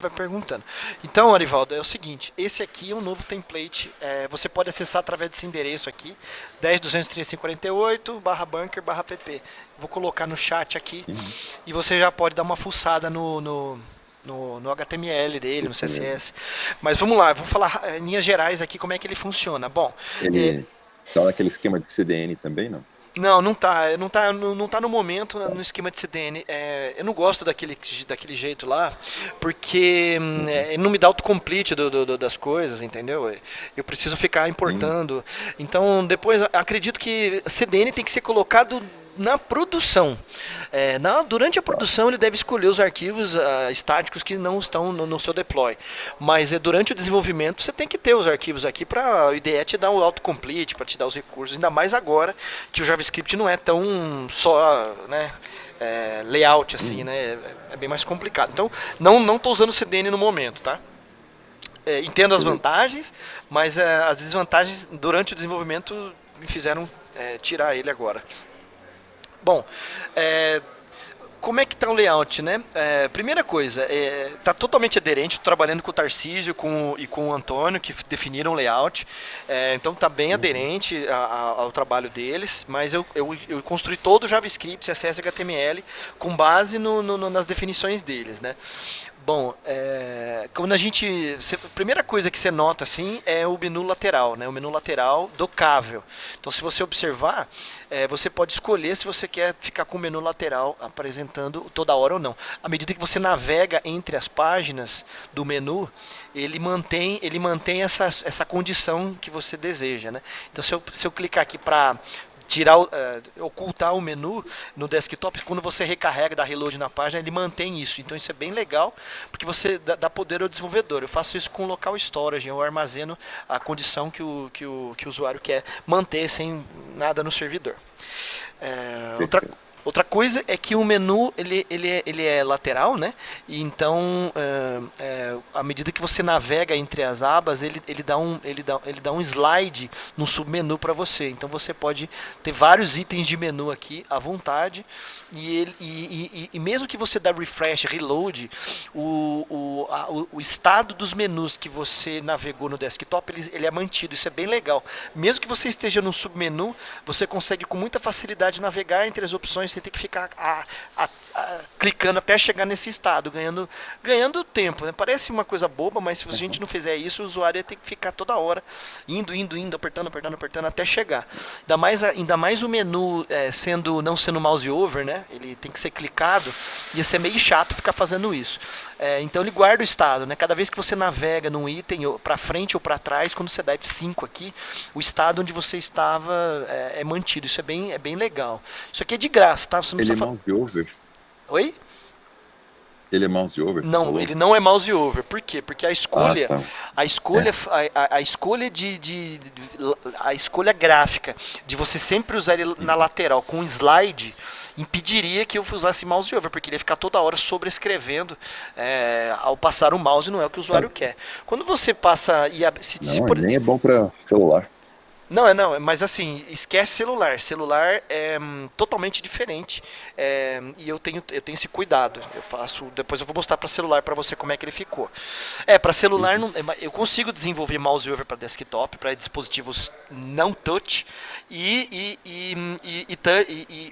vai perguntando. Então, Arivaldo, é o seguinte, esse aqui é um novo template, você pode acessar através desse endereço aqui, 10.235.48/bunker/pp. Vou colocar no chat aqui Sim, e você já pode dar uma fuçada no HTML dele, no beleza. CSS. Mas vamos lá, vou falar em linhas gerais aqui como é que ele funciona. Bom, é, Ele tá naquele esquema de CDN também, não? não tá no momento no esquema de CDN. Eu não gosto daquele jeito lá, porque Uhum. ele não me dá autocomplete das coisas, entendeu? Eu preciso ficar Sim. importando. Então, depois, acredito que CDN tem que ser colocado na produção. Durante a Tá. produção, ele deve escolher os arquivos estáticos que não estão no seu deploy. Mas durante o desenvolvimento, você tem que ter os arquivos aqui para o IDE te dar o autocomplete, para te dar os recursos. Ainda mais agora que o JavaScript não é tão só, né, layout assim, Uhum. né? É bem mais complicado. Então, não estou usando o CDN no momento, tá? Entendo as Beleza. vantagens, mas as desvantagens durante o desenvolvimento me fizeram tirar ele agora. Bom, é, como é que está o layout, né? Primeira coisa, está totalmente aderente, estou trabalhando com o Tarcísio e com o Antônio, que definiram o layout, então está bem Uhum. aderente ao trabalho deles, mas eu construí todo o JavaScript, CSS e HTML com base nas definições deles, né? Bom, quando a primeira coisa que você nota assim é o menu lateral, né? O menu lateral docável. Então, se você observar, você pode escolher se você quer ficar com o menu lateral apresentando toda hora ou não. À medida que você navega entre as páginas do menu, ele mantém essa condição que você deseja, né? Então, se eu clicar aqui para ocultar o menu no desktop, quando você recarrega, dá reload na página, ele mantém isso. Então isso é bem legal, porque você dá poder ao desenvolvedor. Eu faço isso com o local storage, eu armazeno a condição que o usuário quer manter sem nada no servidor. É, outra, Perfeito. outra coisa é que o menu ele é lateral, né? E então, à medida que você navega entre as abas, ele dá um slide no submenu para você. Então você pode ter vários itens de menu aqui à vontade. E mesmo que você dá refresh, reload, o estado dos menus que você navegou no desktop, ele é mantido. Isso é bem legal. Mesmo que você esteja no submenu, você consegue com muita facilidade navegar entre as opções sem ter que ficar clicando até chegar nesse estado, ganhando tempo, né? Parece uma coisa boba, mas se a gente Uhum. não fizer isso, o usuário ia ter que ficar toda hora indo, apertando, apertando, apertando até chegar. Ainda mais o menu não sendo mouse over, né? Ele tem que ser clicado, ia ser meio chato ficar fazendo isso. Então ele guarda o estado, né? Cada vez que você navega num item para frente ou para trás, quando você dá F5 aqui, o estado onde você estava é mantido. Isso é bem legal. Isso aqui é de graça, tá? Você não Ele precisa é fazer. mouse over? Oi? Ele é mouse over, você Não, falou? ele não é mouse over. Por quê? Porque a Ah, escolha, tá. a escolha, É. a escolha a escolha gráfica de você sempre usar ele na Uhum. lateral com um slide impediria que eu usasse mouse over, porque ele ia ficar toda hora sobrescrevendo ao passar o mouse, não é o que o usuário Mas, quer. Quando você passa se não, ele nem é bom para celular. não, mas assim, esquece celular. Celular é totalmente diferente. E eu tenho esse cuidado. Depois eu vou mostrar para celular para você como é que ele ficou. Para celular Uhum. não, eu consigo desenvolver mouse over para desktop, para dispositivos não touch e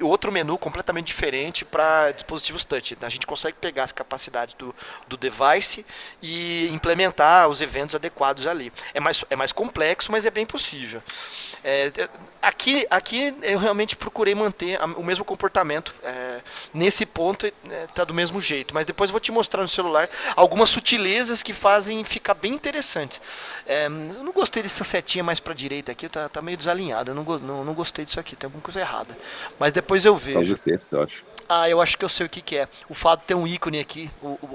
outro menu completamente diferente para dispositivos touch. A gente consegue pegar as capacidades do device e implementar os eventos adequados ali. É mais complexo, mas é bem possível. É, aqui eu realmente procurei manter o mesmo comportamento. Nesse ponto tá do mesmo jeito, mas depois eu vou te mostrar no celular algumas sutilezas que fazem ficar bem interessantes. Eu não gostei dessa setinha mais para direita aqui, tá meio desalinhada. Eu não gostei disso aqui, tem alguma coisa errada. Mas depois eu Por causa vejo. do texto, eu acho. Eu acho que eu sei o que é. O fato de ter um ícone aqui,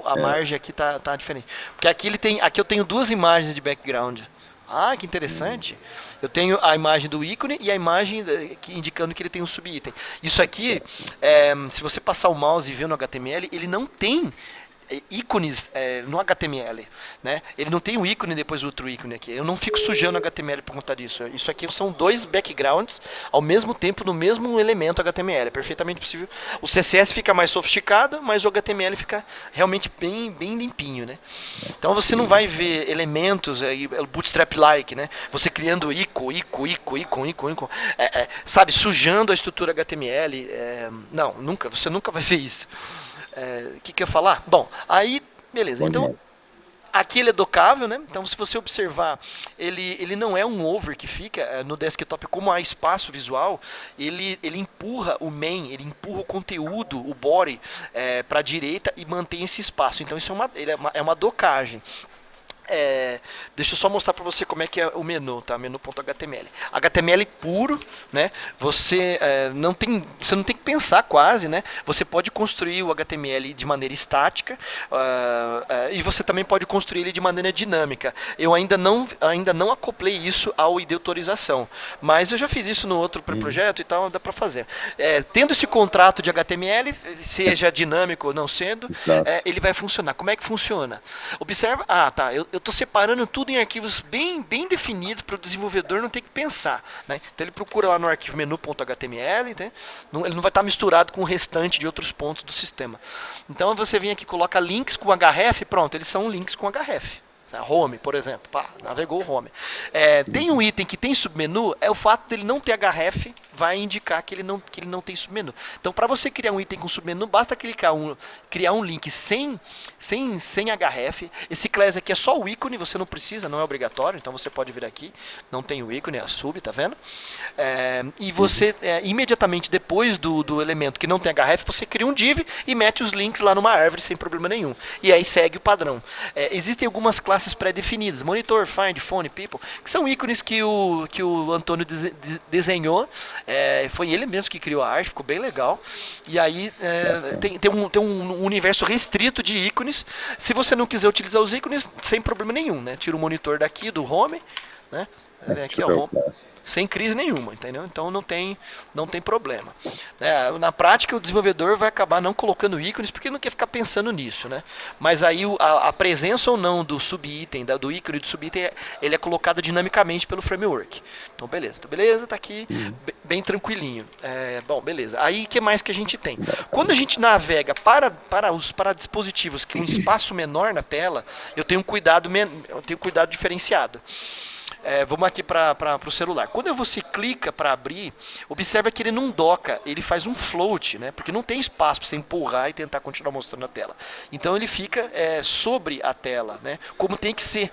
a É. margem aqui tá diferente. Porque aqui eu tenho duas imagens de background. Que Uhum. interessante. Eu tenho a imagem do ícone e a imagem indicando que ele tem um subitem. Isso aqui, Certo. se você passar o mouse e ver no HTML, ele não tem ícones no HTML, né? Ele não tem um ícone depois outro ícone aqui. Eu não fico sujando o HTML por conta disso. Isso aqui são dois backgrounds ao mesmo tempo no mesmo elemento HTML. É perfeitamente possível. O CSS fica mais sofisticado, mas o HTML fica realmente bem limpinho, né? Então você não vai ver elementos bootstrap-like, né? Você criando icon, sabe, sujando a estrutura HTML. Não, nunca. Você nunca vai ver isso. O que eu ia falar? Bom, aí, beleza. Então, aqui ele é docável, né? Então, se você observar, ele não é um over que fica no desktop, como há espaço visual, ele empurra o main, ele empurra o conteúdo, o body, para a direita e mantém esse espaço. Então, isso é uma docagem. Deixa eu só mostrar para você como é que é o menu, tá? Menu.html. HTML puro, né? Você não tem que pensar quase, né? Você pode construir o HTML de maneira estática e você também pode construir ele de maneira dinâmica. Eu ainda não acoplei isso ao ID autorização, mas eu já fiz isso no outro pré-projeto e tal, dá para fazer. Tendo esse contrato de HTML, seja dinâmico ou não sendo, ele vai funcionar. Como é que funciona? Observa, tá, eu estou separando tudo em arquivos bem definidos para o desenvolvedor não ter que pensar, né? Então ele procura lá no arquivo menu.html, né? Ele não vai estar misturado com o restante de outros pontos do sistema. Então você vem aqui, coloca links com href, pronto, eles são links com href. Home, por exemplo, navegou o home. Tem um item que tem submenu, o fato dele não ter href vai indicar que ele não tem submenu. Então, para você criar um item com submenu, basta criar um link sem href. Esse class aqui é só o ícone, você não precisa, não é obrigatório, então você pode vir aqui, não tem o ícone, é a sub, tá vendo? E você, imediatamente depois do elemento que não tem href, você cria um div e mete os links lá numa árvore sem problema nenhum. E aí segue o padrão. Existem algumas classes pré-definidas, monitor, find, phone, people, que são ícones que o Antônio desenhou. Foi ele mesmo que criou a arte, ficou bem legal. E aí tem um universo restrito de ícones. Se você não quiser utilizar os ícones, sem problema nenhum, né? Tira o monitor daqui do home, né? Aqui, ó, sem crise nenhuma, entendeu? Então não tem problema. Na prática, o desenvolvedor vai acabar não colocando ícones porque não quer ficar pensando nisso, né? Mas aí a presença ou não do subitem, do ícone do subitem, ele é colocado dinamicamente pelo framework. Então beleza, tá aqui bem tranquilinho. Bom, beleza. Aí o que mais que a gente tem? Quando a gente navega para dispositivos que um espaço menor na tela, eu tenho um cuidado diferenciado. Vamos aqui para o celular. Quando você clica para abrir, observa que ele não doca, ele faz um float, né? Porque não tem espaço para você empurrar e tentar continuar mostrando a tela. Então ele fica sobre a tela, né? Como tem que ser.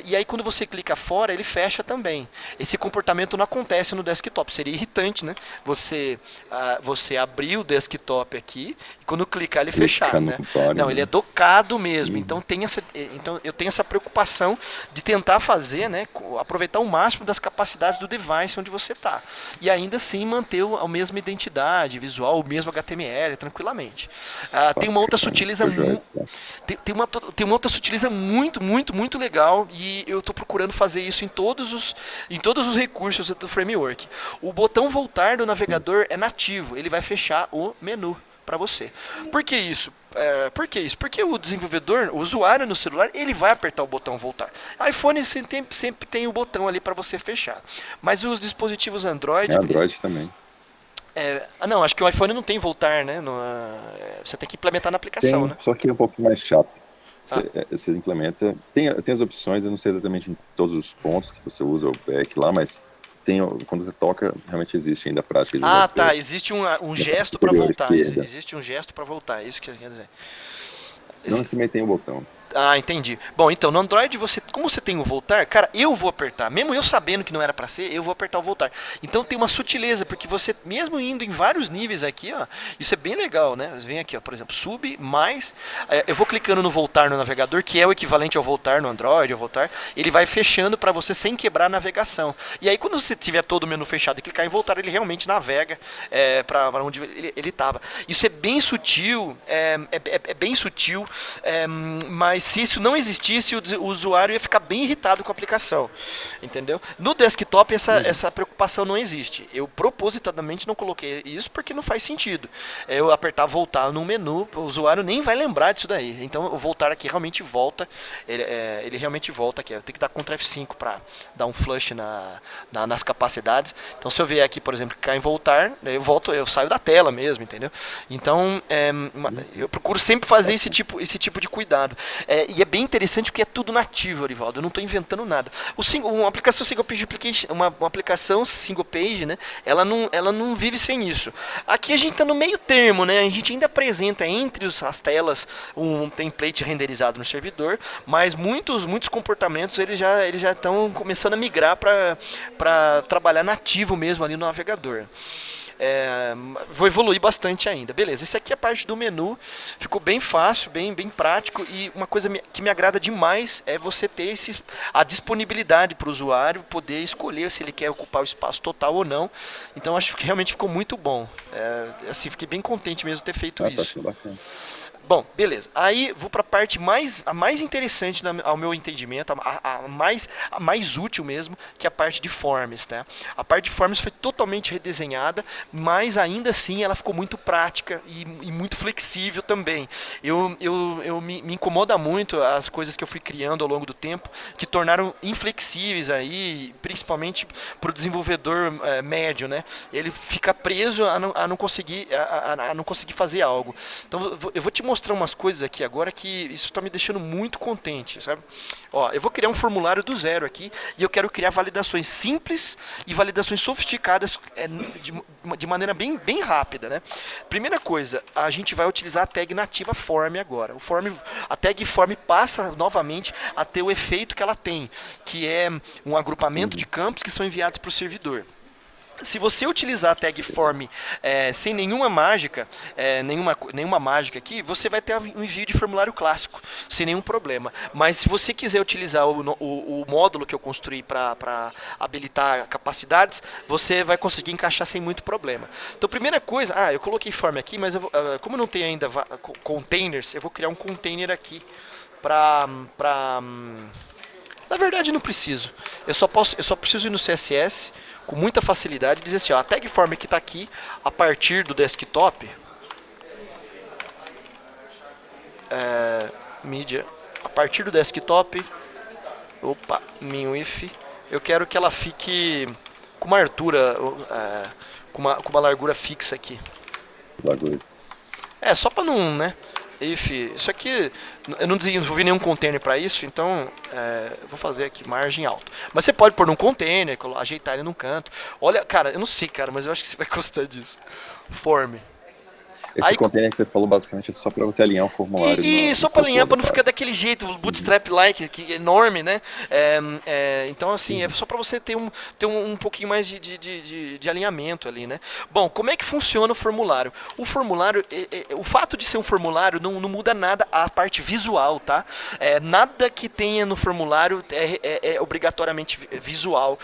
E aí quando você clica fora, ele fecha também. Esse comportamento não acontece no desktop. Seria irritante, né? Você abrir o desktop aqui e quando clicar ele fechar, né? Não, ele é docado mesmo. Então eu tenho essa preocupação de tentar fazer, né? Aproveitar o máximo das capacidades do device onde você está. E ainda assim manter a mesma identidade visual, o mesmo HTML, tranquilamente. Tem uma outra sutileza tem uma outra sutileza muito legal e eu estou procurando fazer isso em todos os recursos do framework. O botão voltar do navegador é nativo, ele vai fechar o menu para você. Por que isso? Porque o desenvolvedor, o usuário no celular, ele vai apertar o botão voltar. iPhone sempre tem o botão ali para você fechar. Mas os dispositivos Android... Android também. Não, acho que o iPhone não tem voltar, né? Você tem que implementar na aplicação, né? Só que é um pouco mais chato. Você implementa... Tem as opções, eu não sei exatamente em todos os pontos que você usa o back lá, mas... quando você toca, realmente existe ainda a prática de tá, existe um gesto para voltar. Existe um gesto para voltar, é isso que quer dizer. Não, você também tem o botão. Entendi. Bom, então, no Android, como você tem o voltar, cara, eu vou apertar. Mesmo eu sabendo que não era pra ser, eu vou apertar o voltar. Então tem uma sutileza, porque você, mesmo indo em vários níveis aqui, ó, isso é bem legal, né? Você vem aqui, ó, por exemplo, sub, mais, eu vou clicando no voltar no navegador, que é o equivalente ao voltar no Android, ao voltar, ele vai fechando pra você sem quebrar a navegação. E aí, quando você tiver todo o menu fechado e clicar em voltar, ele realmente navega pra onde ele estava. Isso é bem sutil, bem sutil, mas Mas se isso não existisse, o usuário ia ficar bem irritado com a aplicação, entendeu? No desktop essa preocupação não existe. Eu propositadamente não coloquei isso porque não faz sentido. Eu apertar voltar no menu, o usuário nem vai lembrar disso daí. Então o voltar aqui realmente volta, ele realmente volta aqui. Eu tenho que dar Ctrl F5 para dar um flush nas capacidades. Então se eu vier aqui, por exemplo, clicar em voltar, eu saio da tela mesmo, entendeu? Então eu procuro sempre fazer esse tipo de cuidado. E é bem interessante porque é tudo nativo, Arivaldo. Eu não estou inventando nada. Uma aplicação single page application, uma aplicação single page, né? Ela não vive sem isso. Aqui a gente está no meio termo, né? A gente ainda apresenta entre as telas um template renderizado no servidor, mas muitos comportamentos eles já estão começando a migrar para trabalhar nativo mesmo ali no navegador. Vou evoluir bastante ainda. Beleza, isso aqui é a parte do menu. Ficou bem fácil, bem prático. E uma coisa que me agrada demais é você ter a disponibilidade para o usuário poder escolher se ele quer ocupar o espaço total ou não. Então acho que realmente ficou muito bom. Assim, fiquei bem contente mesmo de ter feito isso. Tá bacana. Bom, beleza. Aí vou para a parte mais interessante ao meu entendimento, a mais útil mesmo, que é a parte de forms, tá? A parte de forms foi totalmente redesenhada, mas ainda assim ela ficou muito prática e muito flexível também. Me incomoda muito as coisas que eu fui criando ao longo do tempo, que tornaram inflexíveis aí, principalmente para o desenvolvedor médio, né? Ele fica preso a não conseguir fazer algo. Então eu vou te mostrar umas coisas aqui agora que isso está me deixando muito contente, sabe? Ó, eu vou criar um formulário do zero aqui e eu quero criar validações simples e validações sofisticadas de maneira bem rápida, né? Primeira coisa, a gente vai utilizar a tag nativa form agora. A tag form passa novamente a ter o efeito que ela tem, que é um agrupamento de campos que são enviados para o servidor. Se você utilizar a tag form sem nenhuma mágica, nenhuma mágica aqui, você vai ter um envio de formulário clássico, sem nenhum problema. Mas se você quiser utilizar o módulo que eu construí para habilitar capacidades, você vai conseguir encaixar sem muito problema. Então, primeira coisa, eu coloquei form aqui, mas como eu não tenho ainda containers, eu vou criar um container aqui na verdade não preciso. Eu só preciso ir no CSS com muita facilidade e dizer assim, ó, a tag form que está aqui a partir do desktop, mídia, a partir do desktop, minwidth, eu quero que ela fique com uma altura, com uma largura fixa aqui. Largura. Só para não, né? Isso aqui, eu não desenvolvi nenhum container para isso, então vou fazer aqui, margem alta. Mas você pode pôr num container, ajeitar ele num canto. Olha, cara, eu não sei, cara, mas eu acho que você vai gostar disso. Form. Esse container que você falou basicamente é só para você alinhar o formulário. Só para alinhar, para não ficar daquele jeito, bootstrap-like, que é enorme, né? Então, assim, é só para você ter um pouquinho mais de alinhamento ali, né? Bom, como é que funciona o formulário? O formulário, o fato de ser um formulário não muda nada a parte visual, tá? Nada que tenha no formulário é obrigatoriamente visual.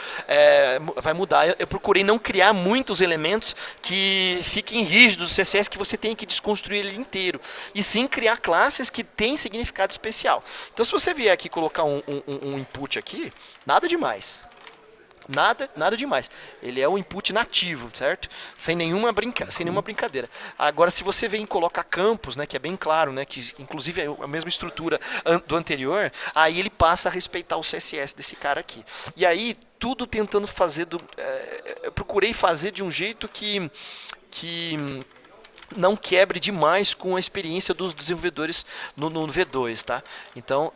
Vai mudar. Eu procurei não criar muitos elementos que fiquem rígidos, CSS, que você tem que desconstruir ele inteiro, e sim criar classes que têm significado especial. Então, se você vier aqui colocar um input aqui, nada demais. Nada demais. Ele é um input nativo, certo? Sem nenhuma brincadeira. Agora, se você vem e coloca campos, né, que é bem claro, né, que inclusive é a mesma estrutura do anterior, aí ele passa a respeitar o CSS desse cara aqui. E aí, tudo tentando fazer eu procurei fazer de um jeito que não quebre demais com a experiência dos desenvolvedores no V2, tá? Então,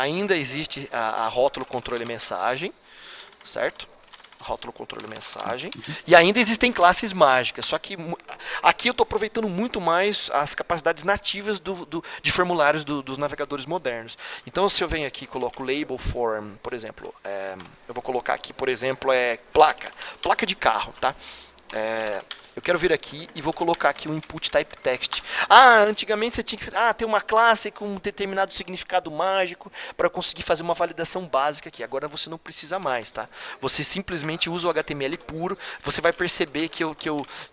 ainda existe a rótulo controle mensagem, certo? Rótulo controle mensagem. E ainda existem classes mágicas, só que aqui eu estou aproveitando muito mais as capacidades nativas de formulários dos navegadores modernos. Então, se eu venho aqui e coloco label form, por exemplo, eu vou colocar aqui, por exemplo, placa de carro, tá? Eu quero vir aqui e vou colocar aqui o input type text. Ah, antigamente você tinha que ter uma classe com um determinado significado mágico para conseguir fazer uma validação básica aqui. Agora você não precisa mais, tá? Você simplesmente usa o HTML puro. Você vai perceber que eu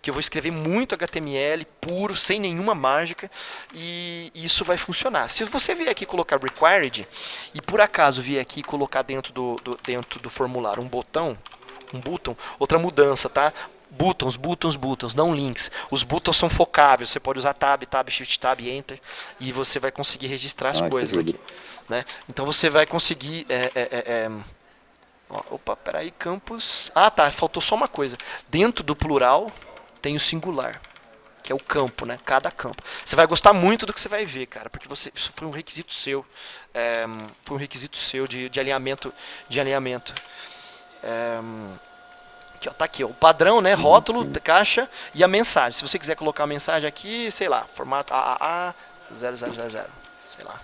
vou escrever muito HTML puro, sem nenhuma mágica, e isso vai funcionar. Se você vier aqui colocar required e por acaso vier aqui colocar dentro do formulário um botão, outra mudança, tá? Buttons, não links. Os buttons são focáveis, você pode usar tab, shift, tab, enter, e você vai conseguir registrar as coisas aqui, né? Então você vai conseguir... Opa, peraí, campos... Ah, tá, faltou só uma coisa. Dentro do plural tem o singular, que é o campo, né? Cada campo. Você vai gostar muito do que você vai ver, cara, porque isso foi um requisito seu. Foi um requisito seu de alinhamento. Aqui, ó, tá aqui, ó, o padrão, né, rótulo, caixa e a mensagem. Se você quiser colocar a mensagem aqui, sei lá, formato AAA 0000, sei lá,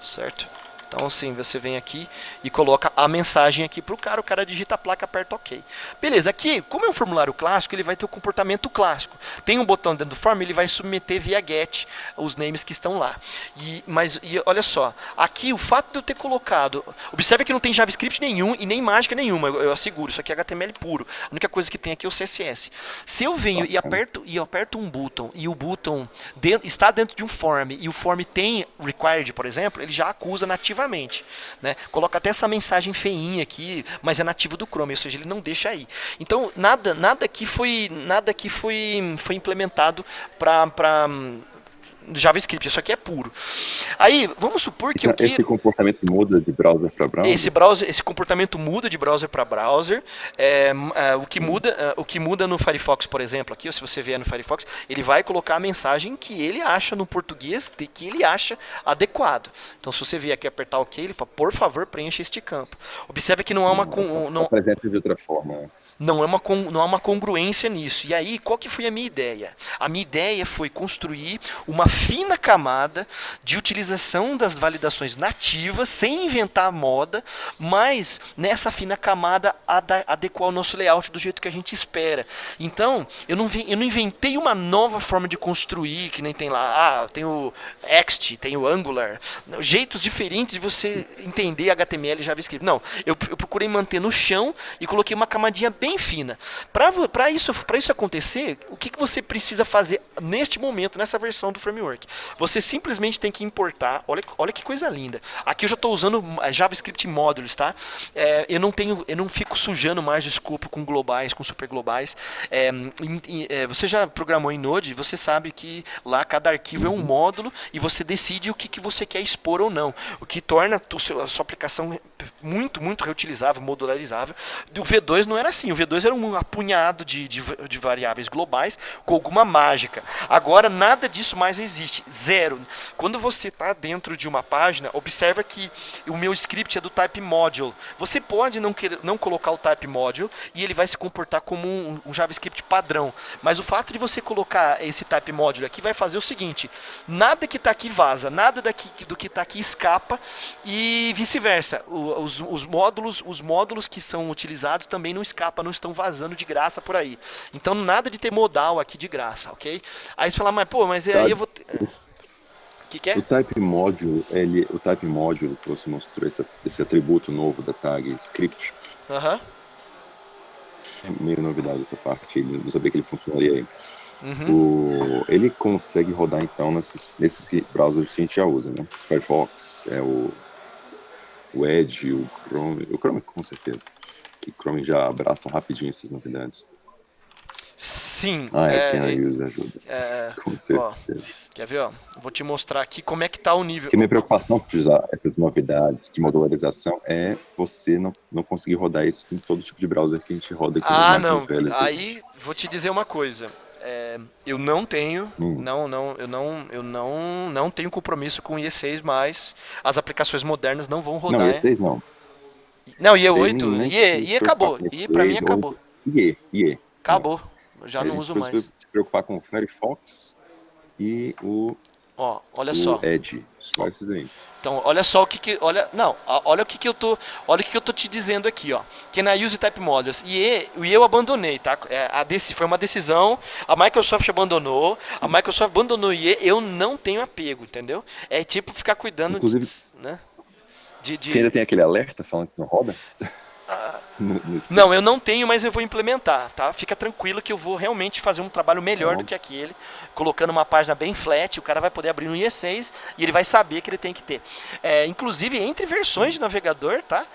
certo? Então, assim, você vem aqui e coloca a mensagem aqui pro cara, o cara digita a placa, aperta OK. Beleza, aqui, como é um formulário clássico, ele vai ter o comportamento clássico. Tem um botão dentro do form, ele vai submeter via get os names que estão lá. Mas olha só, aqui o fato de eu ter colocado... Observe que não tem JavaScript nenhum e nem mágica nenhuma, eu asseguro, isso aqui é HTML puro. A única coisa que tem aqui é o CSS. Se eu venho e aperto um botão, e o botão está dentro de um form, e o form tem required, por exemplo, ele já acusa nativamente, né? Coloca até essa mensagem feinha aqui, mas é nativo do Chrome, ou seja, ele não deixa aí. Então nada aqui foi implementado para JavaScript, isso aqui é puro. Aí, vamos supor que esse comportamento muda de browser para browser? Esse comportamento muda de browser para browser. O que muda no Firefox, por exemplo, aqui, ou se você vier no Firefox, ele vai colocar a mensagem que ele acha no português, que ele acha adequado. Então, se você vier aqui apertar OK, ele fala, por favor, preencha este campo. Observe que não há uma... Não apresenta de outra forma, né? Não há uma congruência nisso. E aí, qual que foi a minha ideia? A minha ideia foi construir uma fina camada de utilização das validações nativas, sem inventar moda, mas nessa fina camada adequar o nosso layout do jeito que a gente espera. Então, eu não inventei uma nova forma de construir, que nem tem lá, tem o Next, tem o Angular, jeitos diferentes de você entender HTML e JavaScript. Não, eu procurei manter no chão e coloquei uma camadinha bem fina. Para isso acontecer, o que você precisa fazer neste momento, nessa versão do framework? Você simplesmente tem que importar, olha que coisa linda. Aqui eu já estou usando JavaScript Modules, tá? Eu não fico sujando mais o escopo com globais, com super globais. Você já programou em Node, você sabe que lá cada arquivo é um módulo e você decide o que você quer expor ou não. O que torna a sua aplicação muito, muito reutilizável, modularizável. O V2 não era assim. O V2 era um apunhado de variáveis globais com alguma mágica. Agora, nada disso mais existe. Zero. Quando você está dentro de uma página, observa que o meu script é do type module. Você pode não colocar o type module e ele vai se comportar como um JavaScript padrão. Mas o fato de você colocar esse type module aqui vai fazer o seguinte: nada que está aqui vaza, nada do que está aqui escapa e vice-versa. Os módulos que são utilizados também não escapam, não estão vazando de graça por aí. Então nada de ter modal aqui de graça, ok? Aí você fala, mas aí eu vou... que é? O type module que você mostrou, esse atributo novo da tag script, é meio novidade essa parte, não sabia que ele funcionaria aí. Ele consegue rodar então nesses browsers que a gente já usa, né? Firefox, o Edge, o Chrome com certeza. Que Chrome já abraça rapidinho essas novidades. Sim. Can Use ajuda. Com certeza. Ó, quer ver? Ó? Vou te mostrar aqui como é que tá o nível. Porque minha preocupação de usar essas novidades de modularização é você não conseguir rodar isso em todo tipo de browser que a gente roda aqui. Não. Aí vou te dizer uma coisa. Eu não tenho, eu não tenho compromisso com o IE6, mas as aplicações modernas não vão rodar. Não, IE6 não. Não, IE8, IE acabou. IE pra mim acabou. IE. Acabou. Eu já não uso mais. Se preocupar com o Firefox e o Ó, olha O só. Edge, só esses aí. Então, olha só o olha, não, olha o olha o que eu tô te dizendo aqui, ó. Can I use type modules? E eu abandonei, tá? Foi uma decisão, a Microsoft abandonou o IE, eu não tenho apego, entendeu? É tipo ficar cuidando, Inclusive, né? De, você ainda de, tem aquele alerta falando que não roda? No Não, script? eu não tenho, mas eu vou implementar, tá? Fica tranquilo que eu vou realmente fazer um trabalho melhor do Então, que aquele, colocando uma página bem flat, o cara vai poder abrir no IE6 e ele vai saber que ele tem que ter. Inclusive, entre versões de navegador, tá?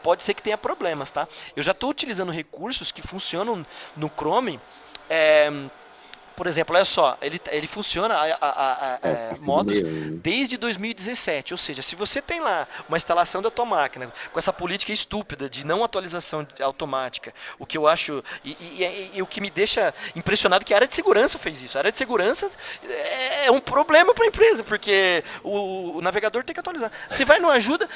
Pode ser que tenha problemas, tá? Eu já estou utilizando recursos que funcionam no Chrome. é, por exemplo, olha só, ele funciona a partir do modos 61, né? desde 2017. Ou seja, se você tem lá uma instalação da tua máquina com essa política estúpida de não atualização automática, o que eu acho e o que me deixa impressionado é que a área de segurança fez isso. A área de segurança é um problema para a empresa, porque o navegador tem que atualizar. Você vai no ajuda,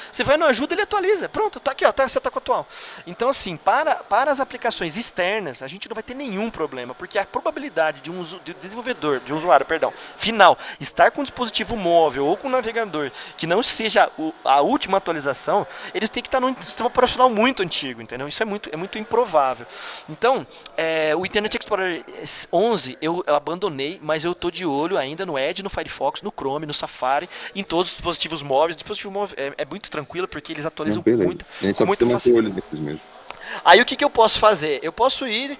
ele atualiza. Pronto, tá aqui, ó, você tá com o atual. Então, assim, para as aplicações externas, a gente não vai ter nenhum problema, porque a probabilidade de um desenvolvedor, de um usuário, perdão, final, estar com um dispositivo móvel ou com um navegador que não seja a última atualização, ele tem que estar num sistema operacional muito antigo, entendeu? Isso é muito improvável. Então, o Internet Explorer 11 eu abandonei, mas eu estou de olho ainda no Edge, no Firefox, no Chrome, no Safari, em todos os dispositivos móveis. O dispositivo móvel é muito tranquilo porque eles Não, atualizam beleza. A gente com só muita precisa manter o olho facilidade. nesses mesmo. Aí o que eu posso fazer? Eu posso ir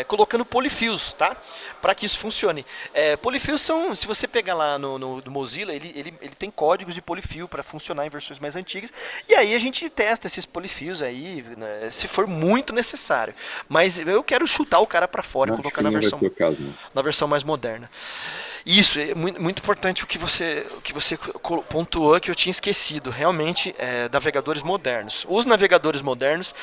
colocando polyfills, tá? Para que isso funcione. Polyfills são, se você pegar lá no Mozilla, ele tem códigos de polyfill para funcionar em versões mais antigas. E aí a gente testa esses polyfills aí, né, se for muito necessário. Mas eu quero chutar o cara para fora e Não, acho colocar que não vai ser o caso, não. na versão mais moderna. Isso, é muito importante o que você pontuou que eu tinha esquecido. Realmente, navegadores modernos. Os navegadores modernos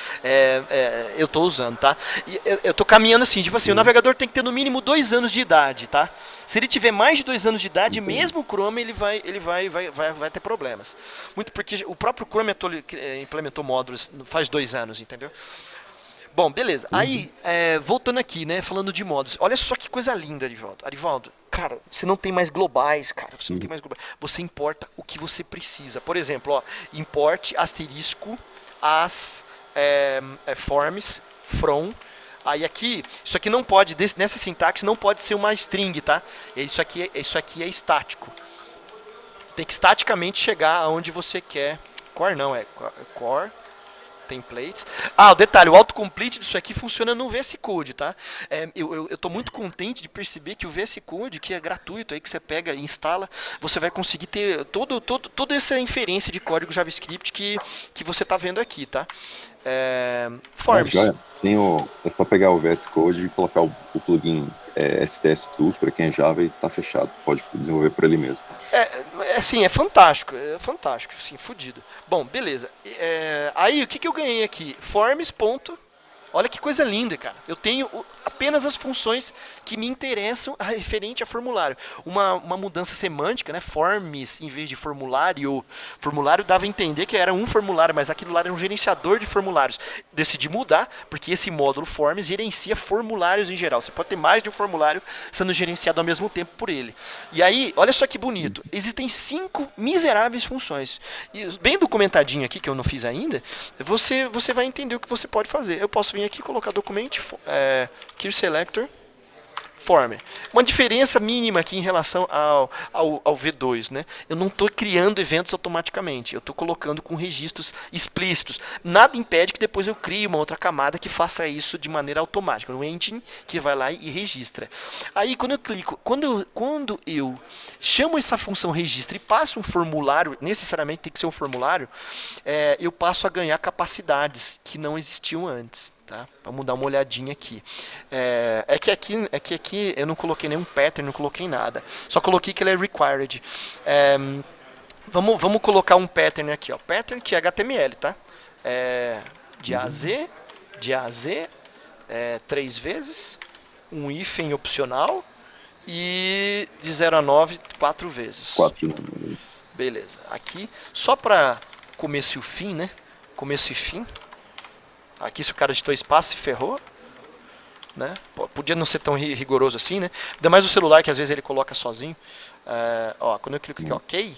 eu estou usando, tá? E eu estou caminhando assim, tipo assim, o navegador tem que ter no mínimo 2 anos de idade, tá? Se ele tiver mais de 2 anos de idade, Entendi. mesmo o Chrome, ele vai ter problemas. Muito porque o próprio Chrome implementou módulos faz 2 anos, entendeu? Bom, beleza. Uhum. Aí, voltando aqui, né, falando de modos. Olha só que coisa linda, Arivaldo. Arivaldo, cara, você não tem mais globais, cara. Você não tem Uhum. mais globais. Você importa o que você precisa. Por exemplo, ó, importe asterisco as forms from. Aí aqui, isso aqui não pode, nessa sintaxe não pode ser uma string, tá? Isso aqui é estático. Tem que estaticamente chegar aonde você quer. Core não, core templates. O detalhe, o autocomplete disso aqui funciona no VS Code, tá? Eu tô muito contente de perceber que o VS Code, que é gratuito, aí que você pega e instala, você vai conseguir ter toda essa inferência de código JavaScript que você tá vendo aqui, tá? Forms. Joia. É só pegar o VS Code e colocar o plugin STS Tools para quem é Java e tá fechado. Pode desenvolver por ele mesmo. Assim, é fantástico, assim, fudido. Bom, beleza. Aí, o que eu ganhei aqui? Forms. Olha que coisa linda, cara. Eu tenho apenas as funções que me interessam referente a formulário. Uma mudança semântica, né? Forms em vez de formulário. Formulário dava a entender que era um formulário, mas aquilo lá era um gerenciador de formulários. Decidi mudar, porque esse módulo Forms gerencia formulários em geral. Você pode ter mais de um formulário sendo gerenciado ao mesmo tempo por ele. E aí, olha só que bonito. Existem 5 miseráveis funções. E bem documentadinho aqui, que eu não fiz ainda, você vai entender o que você pode fazer. Eu posso vir aqui colocar documento, key selector, form. Uma diferença mínima aqui em relação ao V2, né? Eu não estou criando eventos automaticamente, eu estou colocando com registros explícitos. Nada impede que depois eu crie uma outra camada que faça isso de maneira automática, um engine que vai lá e registra. Aí quando eu clico, quando eu chamo essa função registra e passo um formulário, necessariamente tem que ser um formulário, eu passo a ganhar capacidades que não existiam antes. Tá? Vamos dar uma olhadinha aqui. Que aqui eu não coloquei nenhum pattern, não coloquei nada. Só coloquei que ele é required. Vamos colocar um pattern aqui, ó. Pattern que é HTML, tá? De A a Z, 3 vezes, um hífen opcional e de 0 a 9, 4 vezes. 4 números. Beleza. Aqui, só para começo e o fim, né? Começo e fim. Aqui se o cara digitou espaço se ferrou. né? Podia não ser tão rigoroso assim, né? Ainda mais o celular que às vezes ele coloca sozinho. Ó, quando eu clico aqui, OK,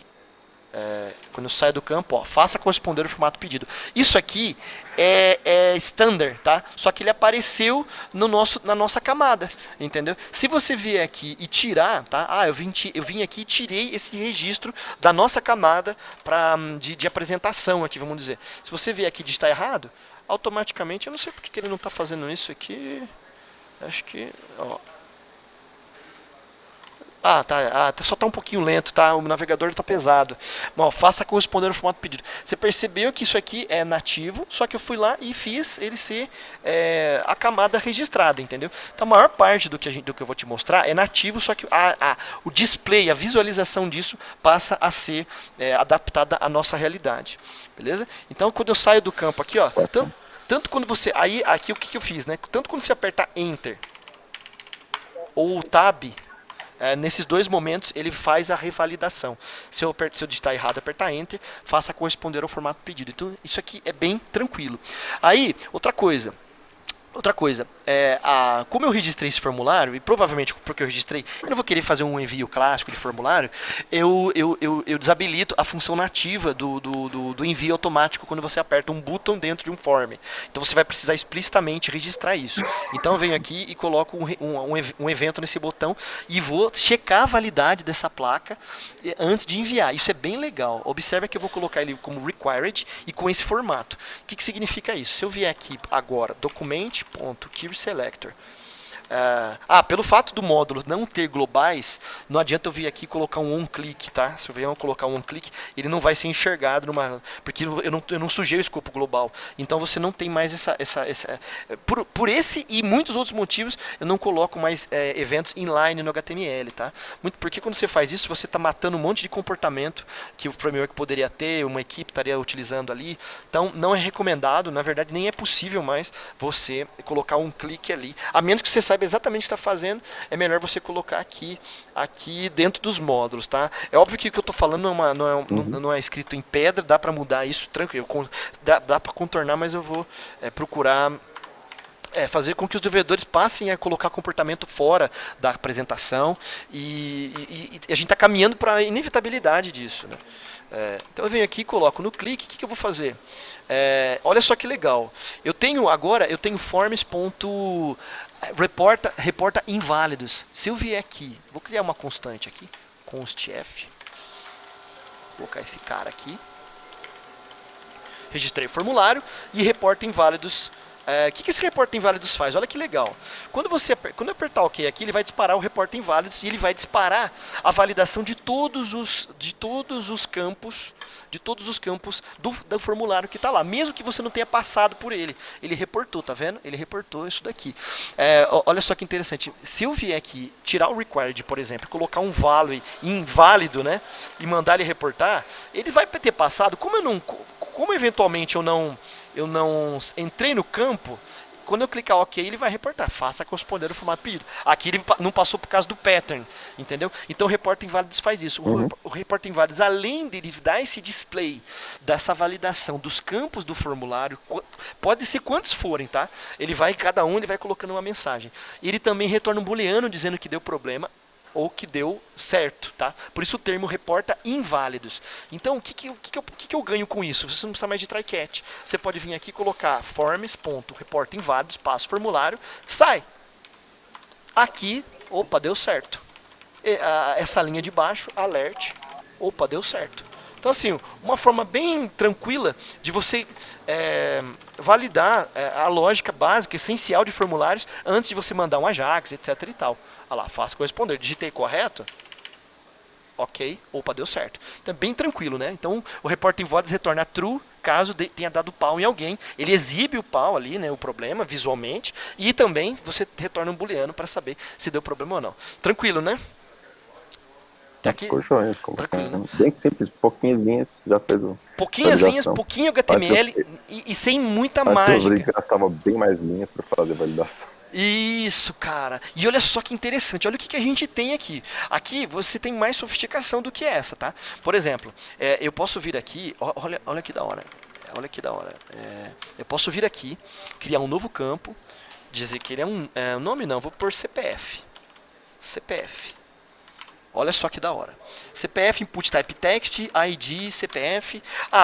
quando eu saio do campo, ó, faça corresponder o formato pedido. Isso aqui é standard, tá? Só que ele apareceu na nossa camada, entendeu? Se você vier aqui e tirar, tá? Eu vim aqui e tirei esse registro da nossa camada de apresentação aqui, vamos dizer. Se você vier aqui e digitar errado, automaticamente, eu não sei porque que ele não está fazendo isso aqui. Acho que, ó. Só tá um pouquinho lento, tá? O navegador tá pesado. Bom, faça corresponder ao formato pedido. Você percebeu que isso aqui é nativo, só que eu fui lá e fiz ele ser a camada registrada, entendeu? Então a maior parte do que eu vou te mostrar é nativo, só que o display, a visualização disso passa a ser adaptada à nossa realidade, beleza? Então quando eu saio do campo aqui, ó, tanto quando você... Aí, aqui o que eu fiz, né? Tanto quando você apertar Enter ou Tab... nesses dois momentos ele faz a revalidação. Se eu digitar errado, apertar Enter, faça corresponder ao formato pedido. Então isso aqui é bem tranquilo. Aí, outra coisa, como eu registrei esse formulário, e provavelmente porque eu registrei, eu não vou querer fazer um envio clássico de formulário, eu desabilito a função nativa do envio automático quando você aperta um botão dentro de um form. Então você vai precisar explicitamente registrar isso. Então eu venho aqui e coloco um evento nesse botão e vou checar a validade dessa placa antes de enviar. Isso é bem legal. Observe que eu vou colocar ele como required e com esse formato. O que significa isso? Se eu vier aqui agora, document.querySelector. Pelo fato do módulo não ter globais, não adianta eu vir aqui e colocar um on-click, tá? Se eu vier colocar um on-click, ele não vai ser enxergado porque eu não sujei o escopo global. Então você não tem mais por esse e muitos outros motivos, eu não coloco mais eventos inline no HTML, tá? Muito porque quando você faz isso, você está matando um monte de comportamento que o framework poderia ter, uma equipe estaria utilizando ali. Então não é recomendado, na verdade nem é possível mais você colocar um clique ali, a menos que você saiba exatamente o que está fazendo, é melhor você colocar aqui dentro dos módulos, tá? É óbvio que o que eu estou falando não é escrito em pedra, dá para mudar isso tranquilo, dá para contornar, mas eu vou procurar fazer com que os desenvolvedores passem a colocar comportamento fora da apresentação e a gente está caminhando para a inevitabilidade disso, né? Então eu venho aqui e coloco no clique, o que eu vou fazer? Olha só que legal, eu tenho forms.reporta inválidos. Se eu vier aqui, vou criar uma constante aqui, const f, vou colocar esse cara aqui, registrei o formulário e reporta inválidos. O que esse reporta inválidos faz? Olha que legal. Quando eu apertar OK aqui, ele vai disparar o reporta inválidos e ele vai disparar a validação de todos os campos do formulário que está lá, mesmo que você não tenha passado por ele. Ele reportou, tá vendo? Ele reportou isso daqui. Olha só que interessante. Se eu vier aqui, tirar o required, por exemplo, colocar um value inválido, né, e mandar ele reportar, ele vai ter passado. Como eventualmente eu não entrei no campo, quando eu clicar OK, ele vai reportar, faça corresponder ao formato pedido. Aqui ele não passou por causa do pattern, entendeu? Então o reporta inválidos faz isso. O reporta inválidos, além de ele dar esse display dessa validação dos campos do formulário, pode ser quantos forem, tá? Ele vai colocando uma mensagem. Ele também retorna um booleano dizendo que deu problema ou que deu certo, tá? Por isso o termo reporta inválidos. Então, o que eu ganho com isso? Você não precisa mais de try catch. Você pode vir aqui e colocar forms.reporta inválidos, passo formulário, sai. Aqui, opa, deu certo. Essa linha de baixo, alert, opa, deu certo. Então, assim, uma forma bem tranquila de você validar a lógica básica, essencial de formulários antes de você mandar um Ajax, etc e tal. Olha lá, faço corresponder. Digitei correto? Ok. Opa, deu certo. Então é bem tranquilo, né? Então o reporta inválidos retorna true caso tenha dado pau em alguém. Ele exibe o pau ali, né? O problema visualmente. E também você retorna um booleano para saber se deu problema ou não. Tranquilo, né? Aqui, ficou joia. Tranquilo, né? Bem simples, pouquinhas linhas, já fez o. Pouquinhas linhas, pouquinho HTML e sem muita mágica. Eu gastava bem mais linhas para fazer validação. Isso, cara. E olha só que interessante. Olha o que a gente tem aqui. Aqui você tem mais sofisticação do que essa, tá? Por exemplo, eu posso vir aqui. Olha que da hora. Olha que da hora. Eu posso vir aqui, criar um novo campo, dizer que ele é um nome não, vou pôr CPF. CPF. Olha só que da hora. CPF, input type text, ID, CPF.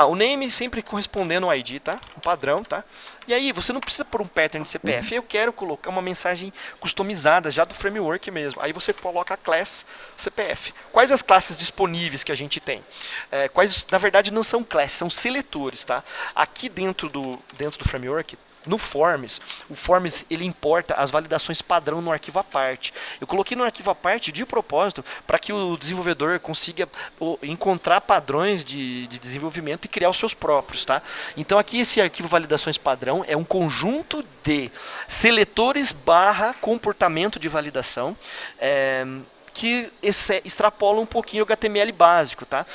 O name sempre correspondendo ao ID, tá? Um padrão, tá? E aí, você não precisa pôr um pattern de CPF. Eu quero colocar uma mensagem customizada já do framework mesmo. Aí você coloca a class CPF. Quais as classes disponíveis que a gente tem? Na verdade, não são classes, são seletores, tá? Aqui dentro do framework, no Forms, o Forms ele importa as validações padrão no arquivo à parte. Eu coloquei no arquivo à parte de propósito para que o desenvolvedor consiga encontrar padrões de desenvolvimento e criar os seus próprios, tá? Então aqui esse arquivo validações padrão é um conjunto de seletores / comportamento de validação que extrapola um pouquinho o HTML básico, tá?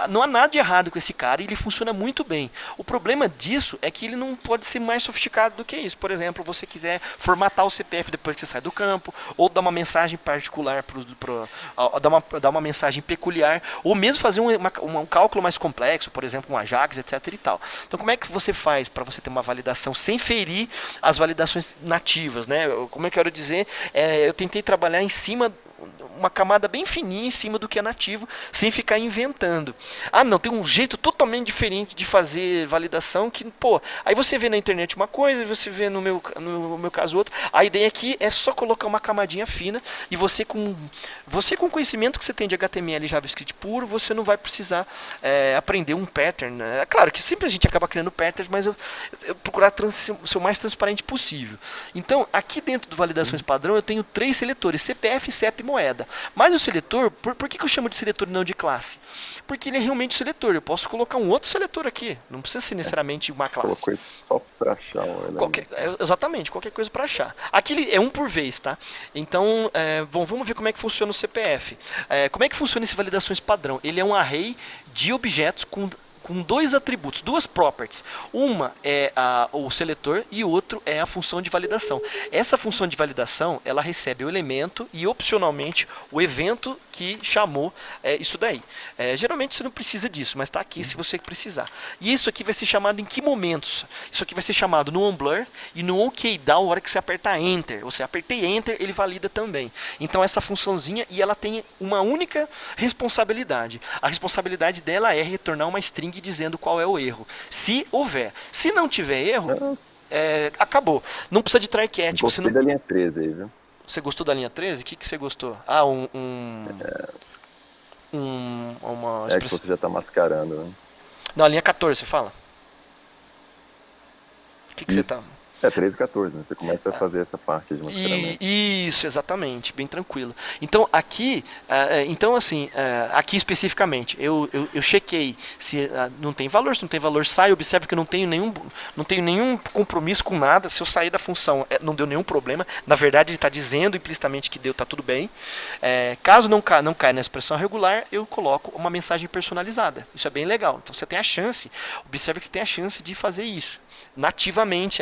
Não há nada de errado com esse cara e ele funciona muito bem. O problema disso é que ele não pode ser mais sofisticado do que isso. Por exemplo, você quiser formatar o CPF depois que você sai do campo, ou dar uma mensagem particular, dar uma mensagem peculiar, ou mesmo fazer um cálculo mais complexo, por exemplo, um Ajax, etc. e tal. Então, como é que você faz para você ter uma validação sem ferir as validações nativas, né? Como eu quero dizer, eu tentei trabalhar em cima uma camada bem fininha em cima do que é nativo, sem ficar inventando. Não, tem um jeito totalmente diferente de fazer validação que, aí você vê na internet uma coisa, você vê no meu caso outra. A ideia aqui é só colocar uma camadinha fina e você com o conhecimento que você tem de HTML e JavaScript puro, você não vai precisar aprender um pattern, né? É claro que sempre a gente acaba criando patterns, mas eu procurar ser o mais transparente possível. Então, aqui dentro do validações padrão, eu tenho 3 seletores, CPF, CEP e moeda. Mas o seletor, por que eu chamo de seletor e não de classe? Porque ele é realmente seletor. Eu posso colocar um outro seletor aqui. Não precisa ser necessariamente uma classe. Colocou só para achar. Exatamente, qualquer coisa para achar. Aqui é um por vez, tá? Então, vamos ver como é que funciona o CPF. Como é que funciona esse validações padrão? Ele é um array de objetos com 2 atributos, 2 properties. Uma é o seletor e outro é a função de validação. Essa função de validação, ela recebe o elemento e opcionalmente o evento que chamou isso daí. Geralmente você não precisa disso, mas está aqui se você precisar. E isso aqui vai ser chamado em que momentos? Isso aqui vai ser chamado no onBlur e no onKDown, na hora que você apertar Enter. Você apertei Enter, ele valida também. Então essa funçãozinha, e ela tem uma única responsabilidade. A responsabilidade dela é retornar uma string dizendo qual é o erro. Se houver. Se não tiver erro, acabou. Não precisa de try catch. Gostei da linha 13 aí, viu? Você gostou da linha 13? O que você gostou? Uma expressão. Que você já está mascarando, né? Não, a linha 14, você fala? O que você tá... 13 e 14, né? Você começa a fazer essa parte de mascaramento. Isso, exatamente, bem tranquilo. Então, aqui, aqui especificamente, eu chequei se não tem valor, se não tem valor, sai, observe que eu não tenho nenhum compromisso com nada. Se eu sair da função, não deu nenhum problema. Na verdade, ele está dizendo implicitamente que está tudo bem. Caso não caia na expressão regular, eu coloco uma mensagem personalizada. Isso é bem legal. Então, você tem a chance, observe que você tem a chance de fazer isso. Nativamente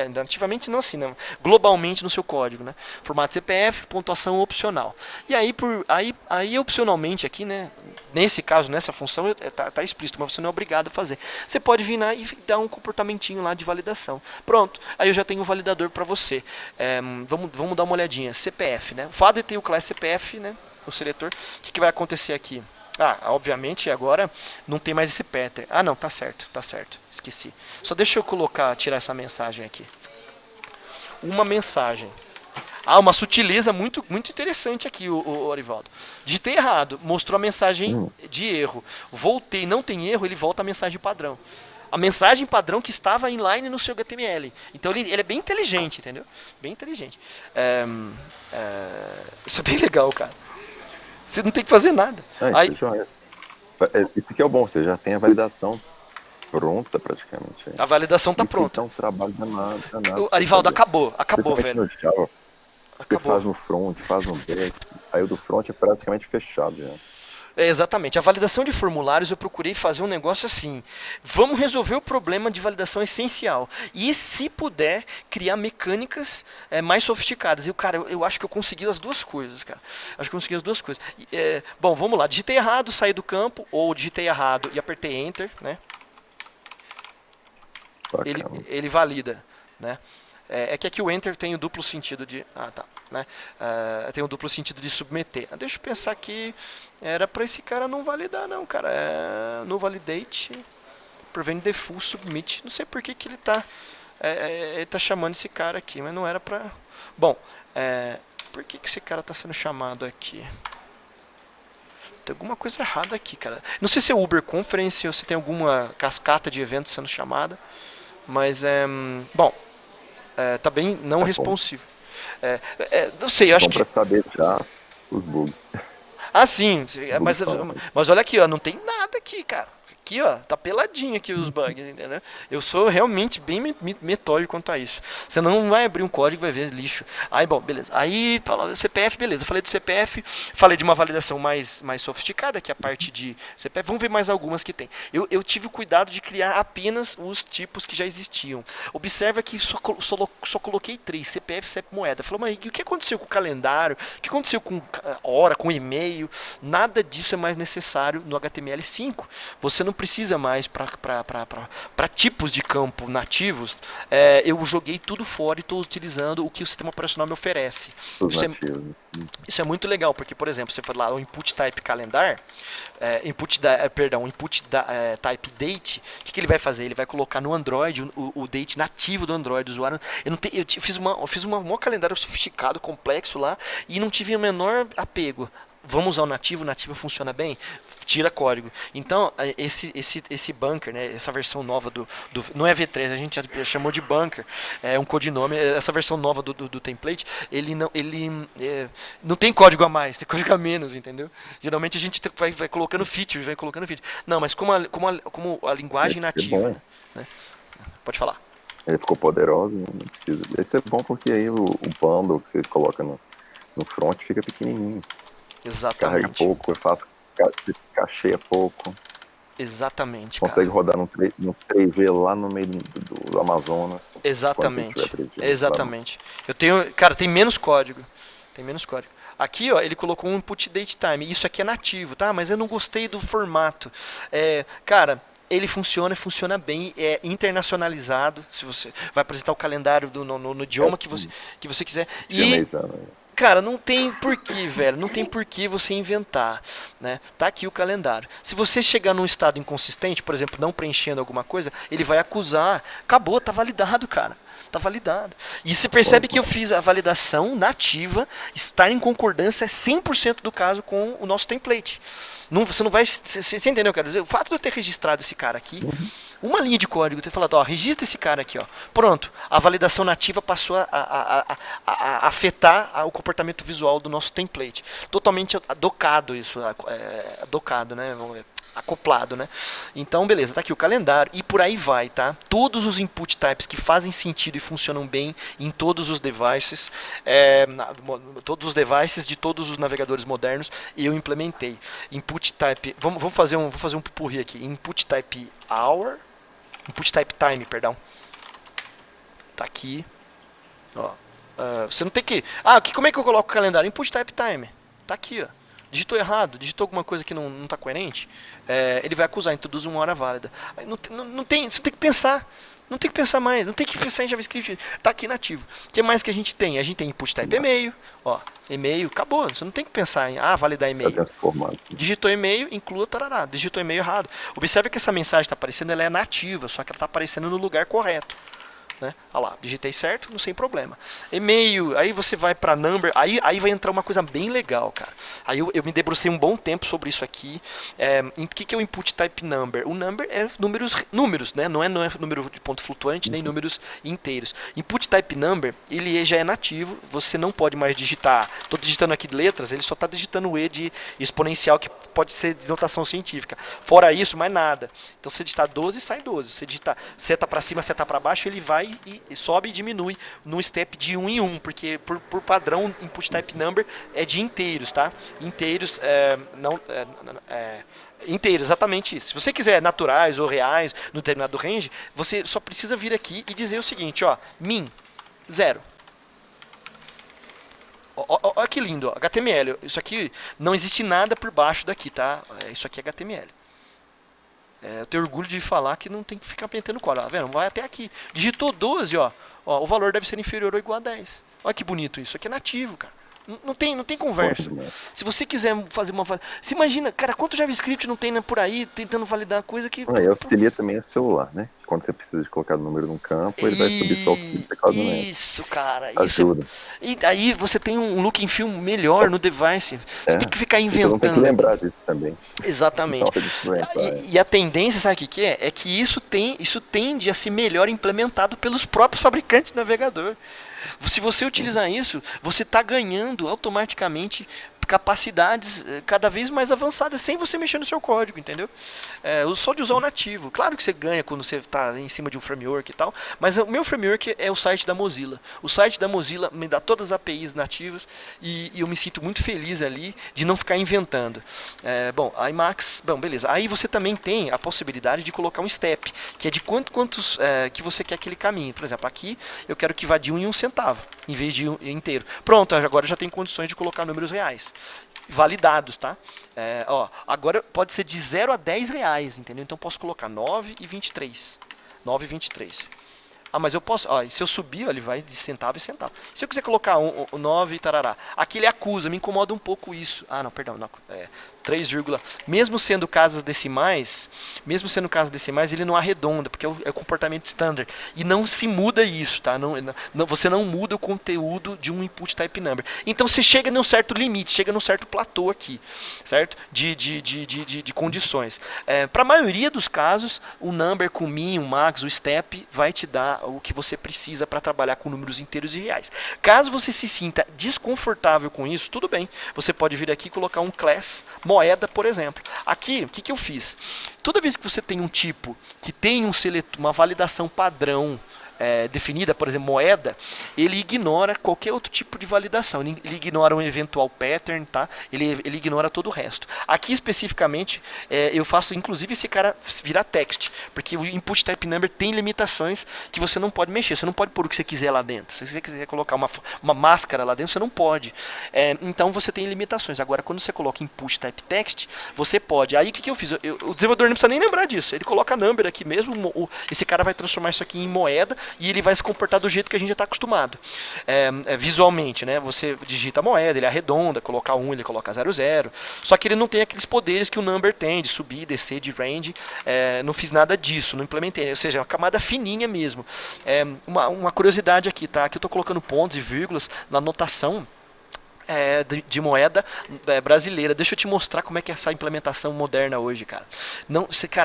não assim, não, globalmente no seu código, né? Formato CPF, pontuação opcional. E aí opcionalmente aqui, né? Nesse caso, nessa função, tá explícito, mas você não é obrigado a fazer. Você pode vir lá e dar um comportamentinho lá de validação. Pronto, aí eu já tenho um validador para você. Vamos dar uma olhadinha. CPF, né? O fato de ter o class CPF, né? O seletor, o que vai acontecer aqui? Obviamente agora não tem mais esse pattern. Não, tá certo, esqueci. Só deixa eu tirar essa mensagem aqui. Uma mensagem. Uma sutileza muito, muito interessante aqui, o Arivaldo. Digitei errado, mostrou a mensagem de erro. Voltei, não tem erro, ele volta a mensagem padrão. A mensagem padrão que estava inline no seu HTML. Então ele é bem inteligente, entendeu? Bem inteligente. Isso é bem legal, cara. Você não tem que fazer nada. Isso que é o bom, você já tem a validação pronta praticamente. A validação está pronta. Então, trabalho danado. Arivaldo, acabou, velho. Java, você faz no front, faz no back, aí o do front é praticamente fechado já. Exatamente. A validação de formulários eu procurei fazer um negócio assim. Vamos resolver o problema de validação essencial. E se puder, criar mecânicas mais sofisticadas. E, cara, eu acho que eu consegui as duas coisas, cara. Bom, vamos lá. Digitei errado, saí do campo, ou digitei errado e apertei Enter, né? Ele valida, né? É que aqui o enter tem o duplo sentido de... Ah, tá. Né? Tem o duplo sentido de submeter. Deixa eu pensar aqui. Era para esse cara não validar, não, cara. No validate, prevent default submit. Não sei por que ele tá... ele tá chamando esse cara aqui, mas não era para... Bom, por que esse cara tá sendo chamado aqui? Tem alguma coisa errada aqui, cara. Não sei se é Uber Conference ou se tem alguma cascata de eventos sendo chamada. Mas bom, tá bem não responsivo. Não sei, eu acho que... Bom pra saber já os bugs. Ah, sim, Bugs falam. mas olha aqui, ó, não tem nada aqui, cara. Aqui, ó, tá peladinho aqui os bugs, entendeu? Eu sou realmente bem metódico quanto a isso. Você não vai abrir um código e vai ver lixo. Aí, bom, beleza. Aí, CPF, beleza. Eu falei do CPF, falei de uma validação mais sofisticada, que é a parte de CPF. Vamos ver mais algumas que tem. Eu tive o cuidado de criar apenas os tipos que já existiam. Observa que só coloquei 3, CPF, CEP, moeda. Falou, mas o que aconteceu com o calendário? O que aconteceu com hora, com e-mail? Nada disso é mais necessário no HTML5. Você não precisa mais para tipos de campo nativos. Eu joguei tudo fora e estou utilizando o que o sistema operacional me oferece. Isso é muito legal, porque, por exemplo, você fala lá o input type calendar, input type date, o que ele vai fazer? Ele vai colocar no Android o date nativo do Android do usuário. Eu fiz um calendário sofisticado, complexo lá, e não tive o menor apego. Vamos usar o nativo funciona bem, tira código. Então, esse bunker, né, essa versão nova não é V3, a gente já chamou de bunker, é um codinome, essa versão nova do template, ele não tem código a mais, tem código a menos, entendeu? Geralmente a gente vai colocando features, Não, mas como a linguagem nativa, né? Pode falar. Ele ficou poderoso, não precisa. Isso é bom porque aí o bundle que você coloca no front fica pequenininho. Exatamente. Carrega pouco, é fácil, cacheia pouco. Exatamente, consegue rodar no 3V lá no meio do Amazonas. Exatamente. Exatamente. Eu tenho, cara, tem menos código. Aqui, ó, ele colocou um input date time. Isso aqui é nativo, tá? Mas eu não gostei do formato. Cara, ele funciona bem, é internacionalizado. Se você vai apresentar o calendário no idioma que você quiser. E cara, não tem porquê, velho. Não tem porquê você inventar, né? Tá aqui o calendário. Se você chegar num estado inconsistente, por exemplo, não preenchendo alguma coisa, ele vai acusar. Acabou, tá validado, cara. Tá validado. E você percebe que eu fiz a validação nativa, estar em concordância 100% do caso com o nosso template. Você não vai... Você entendeu, quero dizer? O fato de eu ter registrado esse cara aqui, uma linha de código, ter falado, ó, registra esse cara aqui, ó. Pronto, a validação nativa passou a afetar o comportamento visual do nosso template. Totalmente docado isso, docado, né? Vamos ver. Acoplado, né? Então, beleza, tá aqui o calendário e por aí vai, tá? Todos os input types que fazem sentido e funcionam bem em todos os devices, de todos os navegadores modernos, eu implementei. Input type, vamos fazer um pupurri aqui. Input type hour, input type time, perdão. Tá aqui. Ó, você não tem que... como é que eu coloco o calendário? Input type time. Tá aqui, ó. Digitou errado, digitou alguma coisa que não está coerente, ele vai acusar, introduz uma hora válida. Aí não tem, você tem que pensar. Não tem que pensar mais, não tem que pensar em JavaScript. Está aqui nativo. O que mais que a gente tem? A gente tem input type e-mail. Ó, e-mail, acabou. Você não tem que pensar em validar e-mail. Digitou e-mail, inclua tarará. Digitou e-mail errado. Observe que essa mensagem está aparecendo, ela é nativa, só que ela está aparecendo no lugar correto. Né? Olha lá, digitei certo, não sem problema. E-mail, aí você vai para number, aí vai entrar uma coisa bem legal, cara. Aí eu me debrucei um bom tempo sobre isso aqui. O que é o input type number? O number é números, né? Não é número de ponto flutuante, nem números inteiros. Input type number, ele já é nativo, você não pode mais digitar. Estou digitando aqui letras, ele só está digitando o E de exponencial, que pode ser de notação científica. Fora isso, mais nada. Então, se digitar 12, sai 12. Se digitar seta para cima, seta para baixo, ele vai e sobe e diminui no step de 1 em 1, porque por padrão input type number é de inteiros, tá? Inteiros, inteiros, exatamente isso. Se você quiser naturais ou reais no determinado range, você só precisa vir aqui e dizer o seguinte, ó, min 0. Olha que lindo, ó, HTML. Isso aqui não existe nada por baixo daqui, tá? Isso aqui é HTML. Eu tenho orgulho de falar que não tem que ficar metendo código. Tá vendo? Vai até aqui. Digitou 12, ó. Ó, o valor deve ser inferior ou igual a 10. Olha que bonito isso. Aqui é nativo, cara. Não tem conversa. Se você quiser fazer uma validação. Se imagina, cara, quanto JavaScript não tem, né, por aí tentando validar coisa que. E auxilia também o celular, né? Quando você precisa de colocar o número num campo, ele vai subir só o que você causa no Isso, cara. Ajuda. E aí você tem um look and feel melhor no device. Você tem que ficar Então inventando. tem que lembrar disso também. Exatamente. E a tendência, sabe o que é? É que isso tende a ser melhor implementado pelos próprios fabricantes de navegador. Se você utilizar isso, você está ganhando automaticamente capacidades cada vez mais avançadas sem você mexer no seu código, entendeu? Só de usar o nativo. Claro que você ganha quando você está em cima de um framework e tal, mas o meu framework é o site da Mozilla. O site da Mozilla me dá todas as APIs nativas e eu me sinto muito feliz ali de não ficar inventando. A Emacs, beleza. Aí você também tem a possibilidade de colocar um step, que é de quantos que você quer aquele caminho. Por exemplo, aqui eu quero que vá de 1 em 1 centavo, em vez de 1 inteiro. Pronto, agora já tem condições de colocar números reais. Validados, tá? Agora pode ser de 0 a 10 reais, entendeu? Então posso colocar 9 e 23. 9 e 23. Mas eu posso, se eu subir, ele vai de centavo em centavo. Se eu quiser colocar 9 e tarará. Aqui ele acusa, me incomoda um pouco isso. Não, perdão, não. 3, mesmo sendo casas decimais, ele não arredonda, porque é o comportamento standard. E não se muda isso, tá? Você não muda o conteúdo de um input type number. Então você chega num certo limite, chega num certo platô aqui, certo? De condições. Para a maioria dos casos, o number com min, o max, o step, vai te dar o que você precisa para trabalhar com números inteiros e reais. Caso você se sinta desconfortável com isso, tudo bem. Você pode vir aqui e colocar um class moeda, por exemplo. Aqui, o que eu fiz? Toda vez que você tem um tipo que tem uma validação padrão definida, por exemplo, moeda, ele ignora qualquer outro tipo de validação. Ele ignora um eventual pattern, tá? Ele ignora todo o resto. Aqui, especificamente, eu faço, inclusive, esse cara virar text, porque o input type number tem limitações que você não pode mexer. Você não pode pôr o que você quiser lá dentro. Se você quiser colocar uma máscara lá dentro, você não pode. Então, você tem limitações. Agora, quando você coloca input type text, você pode. Aí, o que eu fiz? O desenvolvedor não precisa nem lembrar disso. Ele coloca number aqui mesmo. Esse cara vai transformar isso aqui em moeda e ele vai se comportar do jeito que a gente já está acostumado. Visualmente, né? Você digita a moeda, ele arredonda, coloca 1, ele coloca 00. Só que ele não tem aqueles poderes que o number tem, de subir, descer, de range. Não fiz nada disso, não implementei. Ou seja, é uma camada fininha mesmo. Uma curiosidade aqui, tá? Aqui eu estou colocando pontos e vírgulas na notação de moeda brasileira. Deixa eu te mostrar como é que é essa implementação moderna hoje, cara.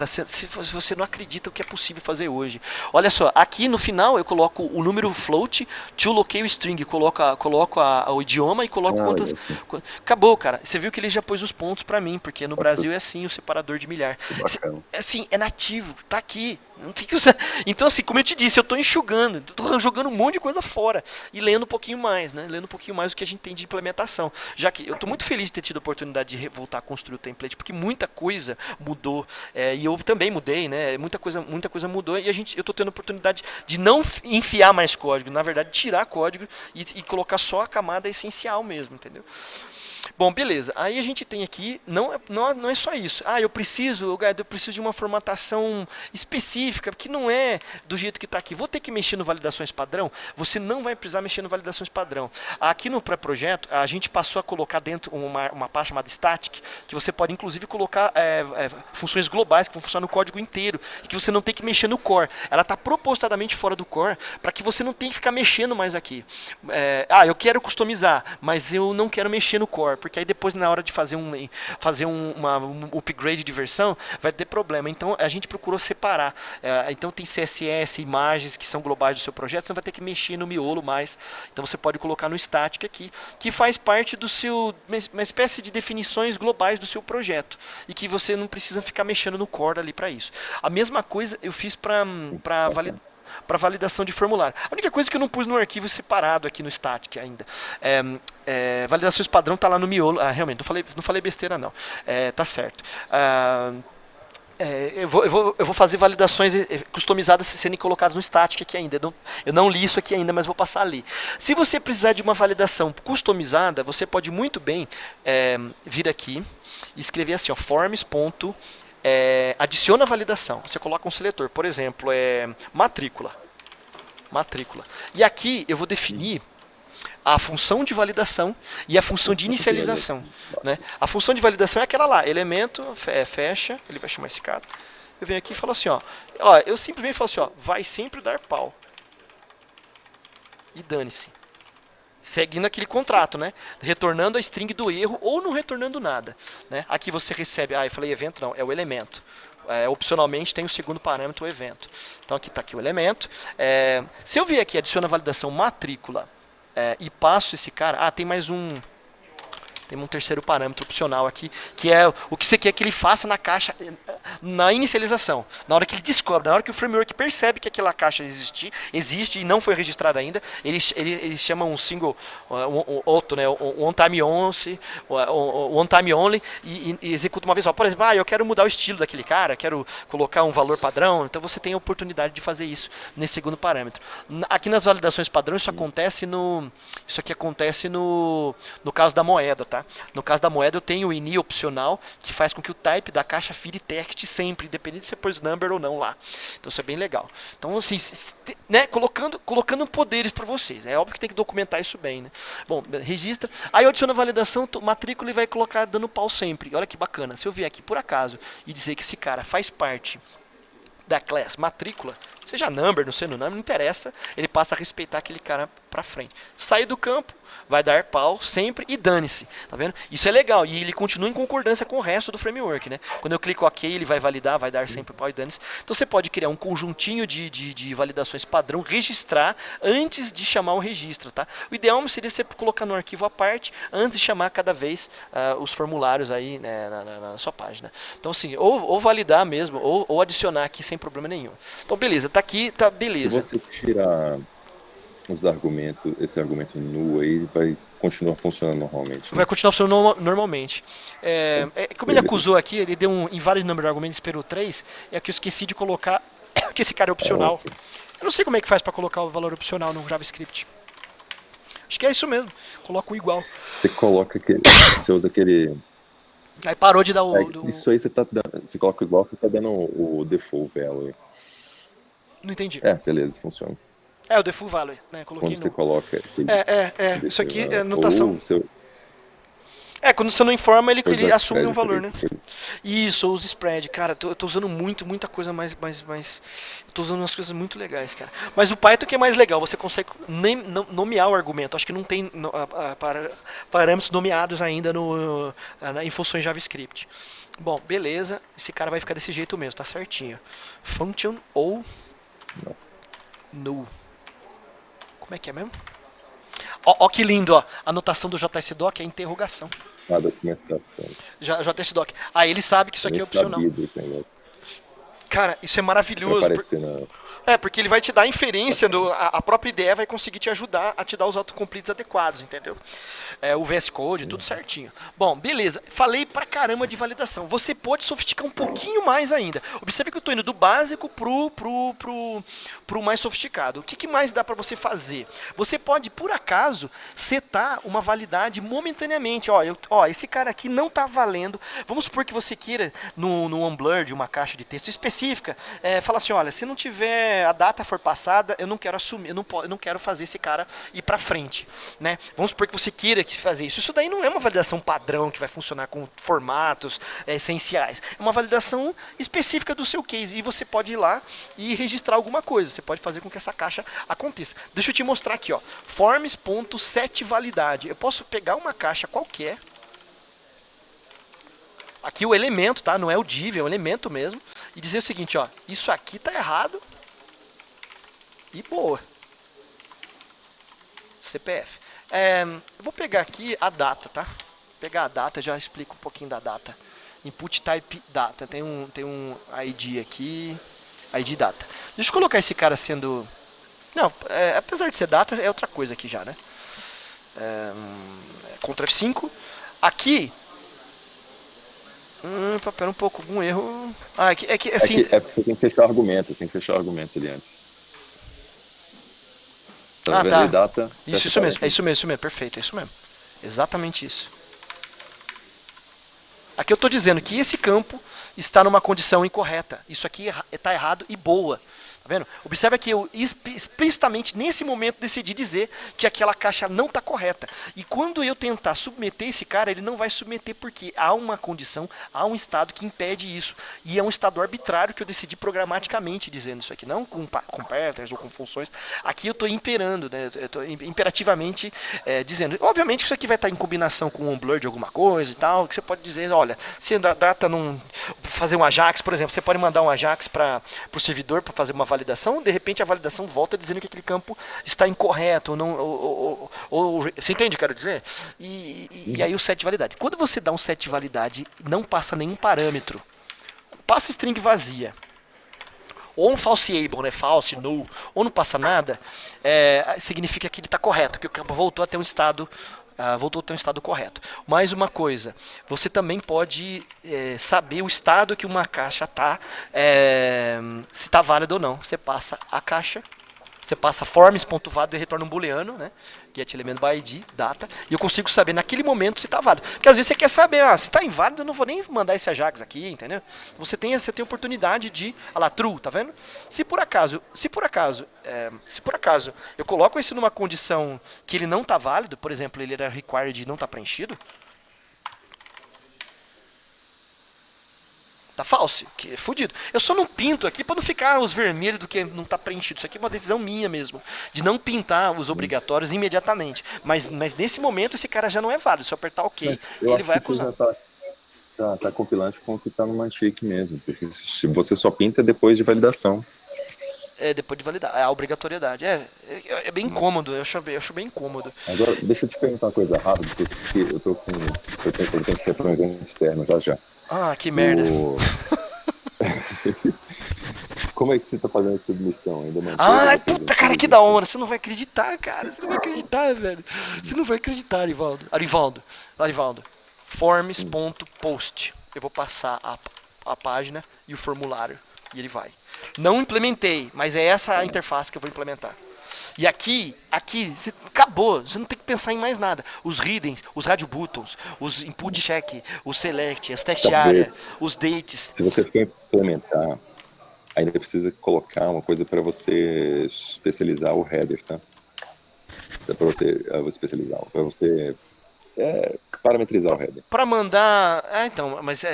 Se você não acredita o que é possível fazer hoje. Olha só, aqui no final eu coloco o número float, to locale string, coloco o idioma e coloco quantas. Acabou, cara. Você viu que ele já pôs os pontos pra mim, porque no Brasil é assim o separador de milhar. Assim, é nativo, tá aqui. Não tem que usar. Então, assim, como eu te disse, eu estou enxugando, estou jogando um monte de coisa fora e lendo um pouquinho mais, né? Lendo um pouquinho mais do que a gente tem de implementação. Já que eu estou muito feliz de ter tido a oportunidade de voltar a construir o template, porque muita coisa mudou e eu também mudei, né? Muita coisa mudou e eu estou tendo a oportunidade de não enfiar mais código, na verdade, tirar código e colocar só a camada essencial mesmo, entendeu? Bom, beleza. Aí a gente tem aqui, não é só isso. Eu preciso de uma formatação específica, que não é do jeito que está aqui. Vou ter que mexer no validações padrão? Você não vai precisar mexer no validações padrão. Aqui no pré-projeto, a gente passou a colocar dentro uma parte chamada static, que você pode inclusive colocar funções globais que vão funcionar no código inteiro, e que você não tem que mexer no core. Ela está propositadamente fora do core, para que você não tenha que ficar mexendo mais aqui. Eu quero customizar, mas eu não quero mexer no core, porque aí depois na hora de fazer um upgrade de versão vai ter problema. Então a gente procurou separar. Então tem CSS, imagens que são globais do seu projeto, você não vai ter que mexer no miolo mais. Então você pode colocar no static aqui, que faz parte do seu, uma espécie de definições globais do seu projeto e que você não precisa ficar mexendo no core ali para isso. A mesma coisa eu fiz para validação de formulário. A única coisa que eu não pus no arquivo separado aqui no static ainda. Validações padrão está lá no miolo. Realmente, não falei besteira não. Tá certo. Eu vou fazer validações customizadas sendo colocadas no static aqui ainda. Eu não li isso aqui ainda, mas vou passar ali. Se você precisar de uma validação customizada, você pode muito bem vir aqui e escrever assim, forms. Adiciona validação. Você coloca um seletor, por exemplo, matrícula. Matrícula. E aqui eu vou definir a função de validação e a função de inicialização. Né? A função de validação é aquela lá, elemento, fecha, ele vai chamar esse cara. Eu venho aqui e falo assim, ó, eu simplesmente falo assim, ó, vai sempre dar pau. E dane-se. Seguindo aquele contrato, né? Retornando a string do erro ou não retornando nada. Né? Aqui você recebe, eu falei evento, não, é o elemento. Opcionalmente tem o segundo parâmetro, o evento. Então aqui está aqui o elemento. Se eu vier aqui, adiciono a validação matrícula e passo esse cara, tem mais um... Tem um terceiro parâmetro opcional aqui, que é o que você quer que ele faça na caixa, na inicialização. Na hora que ele descobre, na hora que o framework percebe que aquela caixa existe e não foi registrada ainda, ele chama um single, outro, né, one time only e executa uma vez só. Por exemplo, eu quero mudar o estilo daquele cara, quero colocar um valor padrão, então você tem a oportunidade de fazer isso nesse segundo parâmetro. Aqui nas validações padrão, isso aqui acontece no caso da moeda, tá? No caso da moeda eu tenho o ini opcional que faz com que o type da caixa vire text sempre, independente se você pôs number ou não lá. Então isso é bem legal. Então assim, né, colocando poderes para vocês. É óbvio que tem que documentar isso bem, né? Bom, registra. Aí eu adiciono a validação, matrícula e vai colocar dando pau sempre. Olha que bacana. Se eu vier aqui por acaso e dizer que esse cara faz parte da class matrícula, seja number, não seja number, não interessa, ele passa a respeitar aquele cara pra frente. Sai do campo, vai dar pau sempre e dane-se, tá vendo? Isso é legal e ele continua em concordância com o resto do framework, né? Quando eu clico OK, ele vai validar, vai dar sempre pau e dane-se. Então você pode criar um conjuntinho de validações padrão, registrar antes de chamar o registro, tá? O ideal seria você colocar no arquivo à parte antes de chamar cada vez os formulários aí, né, na sua página. Então assim, ou validar mesmo, ou adicionar aqui sem problema nenhum. Então beleza, tá aqui, tá beleza. Se você tirar os argumentos, esse argumento null aí vai continuar funcionando normalmente. Né? Vai continuar funcionando normalmente. Como ele acusou aqui, ele deu um invalid number argument, esperou 3, é que eu esqueci de colocar que esse cara é opcional. Eu não sei como é que faz para colocar o valor opcional no JavaScript. Acho que é isso mesmo. Coloca o igual. Você coloca aquele. Você usa aquele. Aí parou de dar Isso aí você tá dando. Você coloca igual, você tá dando o default value. Não entendi. Beleza, funciona. O default value, né? Coloquei quando você coloca. Isso aqui é notação. Quando você não informa, ele assume um valor, né? Isso, usa spread. Cara, eu tô usando muita coisa mais. Eu tô usando umas coisas muito legais, cara. Mas o Python que é mais legal, você consegue nomear o argumento. Acho que não tem parâmetros nomeados ainda em funções JavaScript. Bom, beleza. Esse cara vai ficar desse jeito mesmo, tá certinho. Function ou null. Como é que é mesmo? Ó que lindo, ó. A anotação do JSDoc é interrogação. Documentação. JSDoc. Ele sabe que isso aqui é opcional. Cara, isso é maravilhoso. Porque ele vai te dar a inferência, a própria ideia vai conseguir te ajudar a te dar os autocompletes adequados, entendeu? O VS Code, tudo certinho. Bom, beleza. Falei pra caramba de validação. Você pode sofisticar um pouquinho mais ainda. Observe que eu tô indo do básico pro mais sofisticado. O que mais dá pra você fazer? Você pode, por acaso, setar uma validade momentaneamente. Esse cara aqui não tá valendo. Vamos supor que você queira, no onBlur de uma caixa de texto específica, falar assim, olha, se não tiver a data for passada, eu não quero assumir, eu não quero fazer esse cara ir para frente, né? Vamos supor que você queira fazer isso. Isso daí não é uma validação padrão que vai funcionar com formatos essenciais. É uma validação específica do seu case e você pode ir lá e registrar alguma coisa. Você pode fazer com que essa caixa aconteça. Deixa eu te mostrar aqui, ó. Forms.setValidade. Eu posso pegar uma caixa qualquer. Aqui o elemento, tá? Não é o div, é o elemento mesmo. E dizer o seguinte, ó. Isso aqui tá errado. E boa. CPF. Eu vou pegar aqui a data, tá? Vou pegar a data, já explico um pouquinho da data. Input type data. Tem um ID aqui. ID data. Deixa eu colocar esse cara sendo... Não, apesar de ser data, é outra coisa aqui já, né? Ctrl F5. Aqui... Pera um pouco, algum erro... assim... É porque você tem que fechar o argumento, ali antes. Tá. Data, isso mesmo, é isso mesmo, perfeito, é isso mesmo. Exatamente isso. Aqui eu estou dizendo que esse campo está numa condição incorreta. Isso aqui está errado e boa. vendo? Observa que eu explicitamente, nesse momento, decidi dizer que aquela caixa não está correta. E quando eu tentar submeter esse cara, ele não vai submeter porque há uma condição, há um estado que impede isso. E é um estado arbitrário que eu decidi programaticamente dizendo isso aqui, não com patterns ou com funções. Aqui eu estou imperando, né? Eu estou imperativamente dizendo. Obviamente isso aqui vai estar em combinação com um blur de alguma coisa e tal, que você pode dizer, olha, se a data não fazer um Ajax, por exemplo, você pode mandar um Ajax para o servidor para fazer uma validação, de repente a validação volta dizendo que aquele campo está incorreto, ou não, você entende o que eu quero dizer? E aí o set de validade. Quando você dá um set de validade, não passa nenhum parâmetro, passa string vazia, ou um falseable, né, false, null, ou não passa nada, significa que ele está correto, que o campo voltou a ter um estado correto. Mais uma coisa, você também pode saber o estado que uma caixa está, se está válido ou não. Você passa a caixa, você passa forms.valid e retorna um booleano, né? Get element by ID, data, e eu consigo saber naquele momento se está válido. Porque às vezes você quer saber, se está inválido, eu não vou nem mandar esse Ajax aqui, entendeu? Você tem a oportunidade de, true, tá vendo? Se por acaso eu coloco isso numa condição que ele não está válido, por exemplo, ele era required e não está preenchido, tá falso, que é fudido. Eu só não pinto aqui para não ficar os vermelhos do que não tá preenchido. Isso aqui é uma decisão minha mesmo, de não pintar os obrigatórios imediatamente. Mas nesse momento esse cara já não é válido. Se eu apertar OK, ele vai acusar. Tá compilante com o que tá no Mantic mesmo, porque se você só pinta depois de validação. Depois de validar. A obrigatoriedade. É bem incômodo, eu acho bem incômodo. Agora, deixa eu te perguntar uma coisa rápida, porque eu tenho que ser para um evento externo já. Ah, que merda. Como é que você tá fazendo a submissão? Puta, cara, que da hora. Você não vai acreditar, cara. Você não vai acreditar, velho. Você não vai acreditar, Arivaldo. Forms.post. Eu vou passar a página e o formulário. E ele vai. Não implementei, mas é essa a interface que eu vou implementar. E aqui, acabou. Você não tem que pensar em mais nada. Os readings, os radio buttons, os input check, os select, as test area, os dates. Se você for implementar, ainda precisa colocar uma coisa para você especializar o header, tá? Para você especializar, para você parametrizar o header. Para mandar, então, mas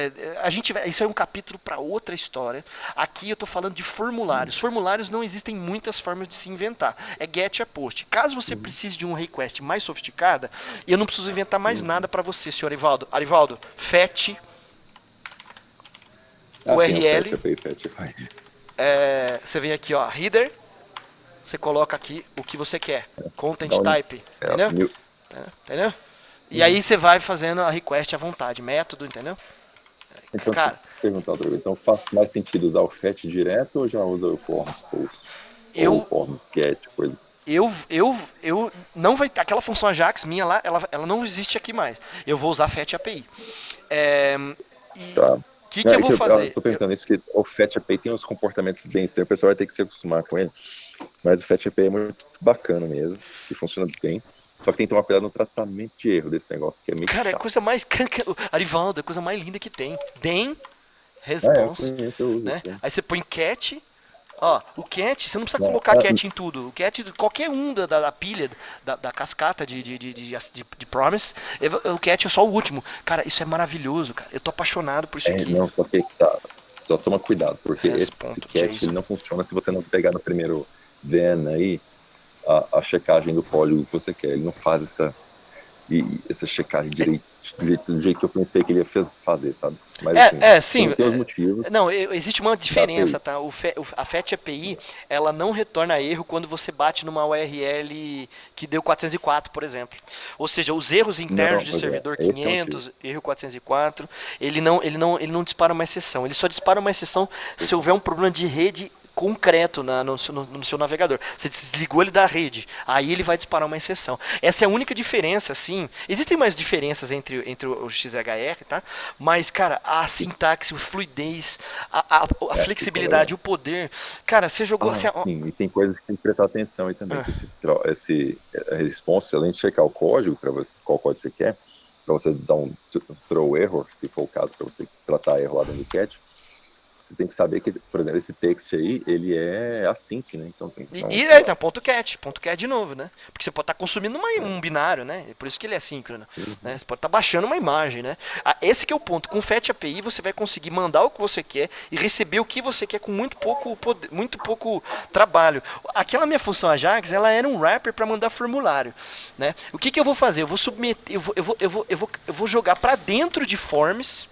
isso é um capítulo para outra história. Aqui eu estou falando de formulários. Formulários não existem muitas formas de se inventar. É get e post. Caso você precise de uma request mais sofisticada, eu não preciso inventar mais nada para você, senhor Arivaldo. Fetch URL. Você vem aqui, ó, header. Você coloca aqui o que você quer. Content type, entendeu? Entendeu? E aí você vai fazendo a request à vontade, método, entendeu? Então, cara, perguntar outra vez. Então faz mais sentido usar o fetch direto ou já usa o forms post? Ou o forms get, coisa? Eu não vai, aquela função Ajax minha lá, ela não existe aqui mais. Eu vou usar fetch API. Tá. Que eu vou fazer? Eu tô perguntando isso porque o fetch API tem uns comportamentos bem estranhos, o pessoal vai ter que se acostumar com ele. Mas o fetch API é muito bacana mesmo, que funciona bem. Só que tem que tomar cuidado no tratamento de erro desse negócio, que é meio Cara, chato. é a coisa mais... Arivaldo, é a coisa mais linda que tem. Then, response, eu conheço, eu uso, né? sim. Aí você põe cat. Ó, o cat, você não precisa colocar cat em tudo. O cat, qualquer um da pilha, da cascata de promise, o cat é só o último. Cara, isso é maravilhoso, cara. Eu tô apaixonado por isso aqui. Não, só que tá. Só toma cuidado, porque esse cat ele não funciona se você não pegar no primeiro then aí a checagem do código que você quer. Ele não faz essa checagem direito, do jeito que eu pensei que ele ia fazer, sabe? Mas sim. tem os motivos. Não, existe uma diferença, tá? A Fetch API, ela não retorna erro quando você bate numa URL que deu 404, por exemplo. Ou seja, os erros internos de servidor 500, erro 404, ele não dispara uma exceção. Ele só dispara uma exceção se houver um problema de rede concreto no seu navegador. Você desligou ele da rede, aí ele vai disparar uma exceção. Essa é a única diferença, assim. Existem mais diferenças entre o XHR, tá? Mas, cara, a sintaxe, a fluidez, a flexibilidade, o poder. Cara, você jogou assim. Sim, e tem coisas que tem que prestar atenção aí também. Esse response, além de checar o código, para você, qual código você quer, para você dar um throw error, se for o caso, para você tratar erro lá dentro do cat. você tem que saber que, por exemplo, esse text aí, ele é async, né? Então tem que dar E aí tem ponto cat de novo, né? Porque você pode estar consumindo um binário, né? Por isso que ele é síncrono. Né? Você pode estar baixando uma imagem, né? Esse que é o ponto. Com o Fetch API você vai conseguir mandar o que você quer e receber o que você quer com muito pouco poder, muito pouco trabalho. Aquela minha função Ajax, ela era um wrapper para mandar formulário, né? O que eu vou fazer? Eu vou submeter, eu vou jogar para dentro de forms.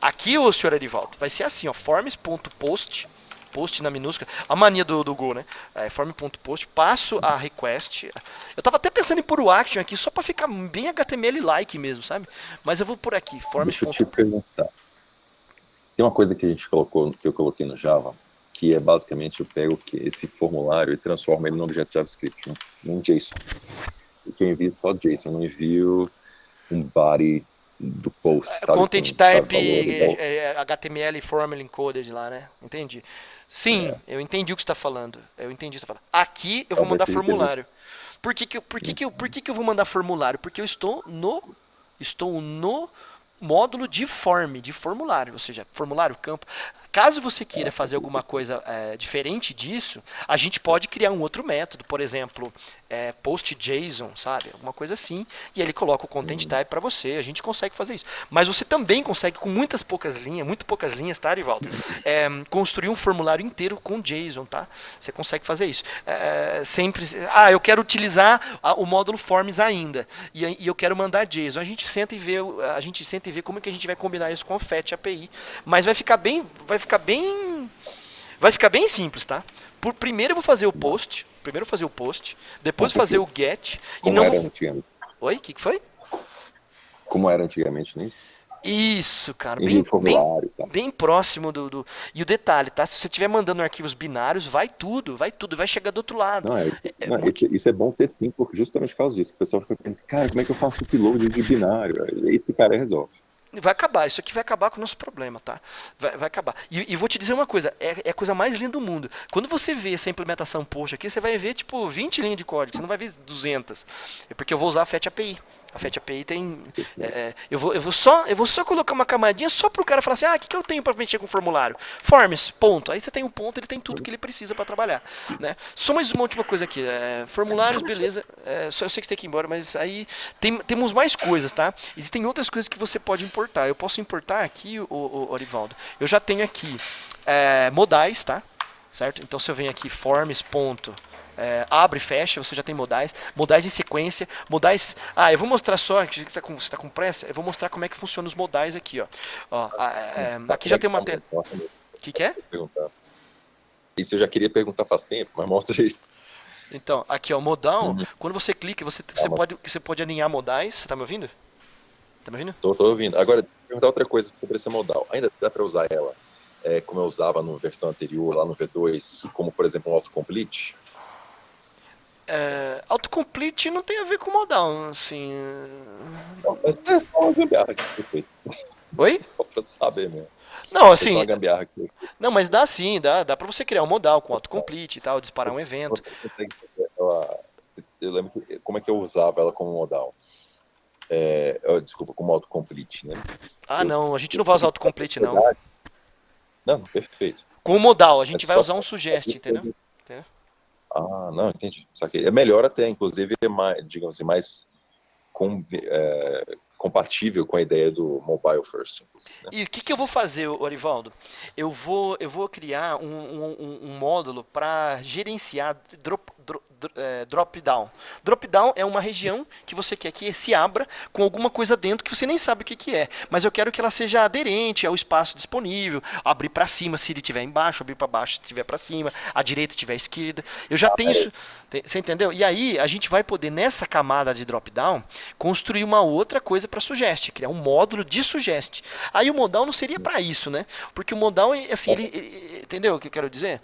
Aqui, o senhor Arivaldo, vai ser assim, ó, forms.post, post na minúscula, a mania do Go, né? Form.post, passo a request. Eu tava até pensando em pôr o action aqui, só para ficar bem HTML-like mesmo, sabe? Mas eu vou por aqui, forms. Deixa eu te perguntar. Tem uma coisa que a gente colocou, que eu coloquei no Java, que é basicamente eu pego esse formulário e transformo ele num objeto JavaScript, né? Num JSON. Porque eu envio só JSON, eu não envio um body do post, sabe? Content type HTML formally encoded lá, né? Entendi. Sim, eu entendi o que você está falando. Eu entendi o que você está falando. Aqui eu vou mandar formulário. Por que eu vou mandar formulário? Porque eu estou no módulo de formulário, ou seja, formulário, campo. Caso você queira fazer alguma coisa diferente disso, a gente pode criar um outro método, por exemplo, post.json, sabe? Alguma coisa assim, e ele coloca o content type para você, a gente consegue fazer isso. Mas você também consegue, com muito poucas linhas, tá, Arivaldo? Construir um formulário inteiro com JSON, tá? Você consegue fazer isso. Sempre, eu quero utilizar o módulo forms ainda, e eu quero mandar JSON. A gente senta e vê como é que a gente vai combinar isso com o Fetch API, mas vai ficar bem simples, tá? Primeiro eu vou fazer o post, depois fazer o get e não vou... Oi, o que foi? Como era antigamente, não é isso? Isso, cara, bem próximo do... E o detalhe, tá? Se você estiver mandando arquivos binários, vai tudo, vai chegar do outro lado. Isso é bom ter sim, justamente por causa disso. O pessoal fica pensando, cara, como é que eu faço o upload de binário? Esse cara resolve. Vai acabar, isso aqui vai acabar com o nosso problema, tá? Vai acabar. E vou te dizer uma coisa, é a coisa mais linda do mundo. Quando você vê essa implementação post aqui, você vai ver tipo 20 linhas de código, você não vai ver 200. É porque eu vou usar a Fetch API. A Fetch API tem... eu vou só colocar uma camadinha só para o cara falar assim, o que eu tenho para mexer com o formulário? Forms, ponto. Aí você tem um ponto, ele tem tudo que ele precisa para trabalhar. Né? Só mais uma última coisa aqui. Formulários, beleza. Só eu sei que você tem que ir embora, mas aí temos mais coisas, tá? Existem outras coisas que você pode importar. Eu posso importar aqui, o Arivaldo. Eu já tenho aqui modais, tá? Certo? Então se eu venho aqui forms, ponto... abre e fecha, você já tem modais em sequência, modais... eu vou mostrar só, que você está com pressa, eu vou mostrar como é que funciona os modais aqui, ó. Aqui já tem uma tela... O que é? Isso eu já queria perguntar faz tempo, mas mostra aí. Então, aqui, ó, modal, quando você clica, você pode alinhar modais, você está me ouvindo? Tá me ouvindo? Tô ouvindo. Agora, perguntar outra coisa sobre essa modal. Ainda dá para usar ela como eu usava na versão anterior, lá no V2, como, por exemplo, um autocomplete? Autocomplete não tem a ver com modal, assim... Não, mas é só uma gambiarra aqui, perfeito. Oi? Só pra saber mesmo. Não, assim... uma gambiarra aqui. Não, mas dá sim, dá pra você criar um modal com autocomplete e tal, disparar um evento. Eu lembro como é que eu usava ela como modal. Desculpa, como autocomplete, né? Não, a gente não vai usar autocomplete, não. Não, perfeito. Com o modal, a gente vai usar um suggest, entendeu? Não, entendi. É melhor até, inclusive, digamos assim, mais compatível com a ideia do mobile first. Né? E o que eu vou fazer, Orivaldo? Eu vou criar um módulo para gerenciar drop-down. Drop-down é uma região que você quer que se abra com alguma coisa dentro que você nem sabe o que é. Mas eu quero que ela seja aderente ao espaço disponível, abrir para cima se ele estiver embaixo, abrir para baixo se estiver para cima, à direita se estiver à esquerda. Eu já tenho isso. Você entendeu? E aí a gente vai poder, nessa camada de drop-down, construir uma outra coisa para suggest, criar um módulo de suggest. Aí o modal não seria para isso, né? Porque o modal, assim, ele entendeu o que eu quero dizer?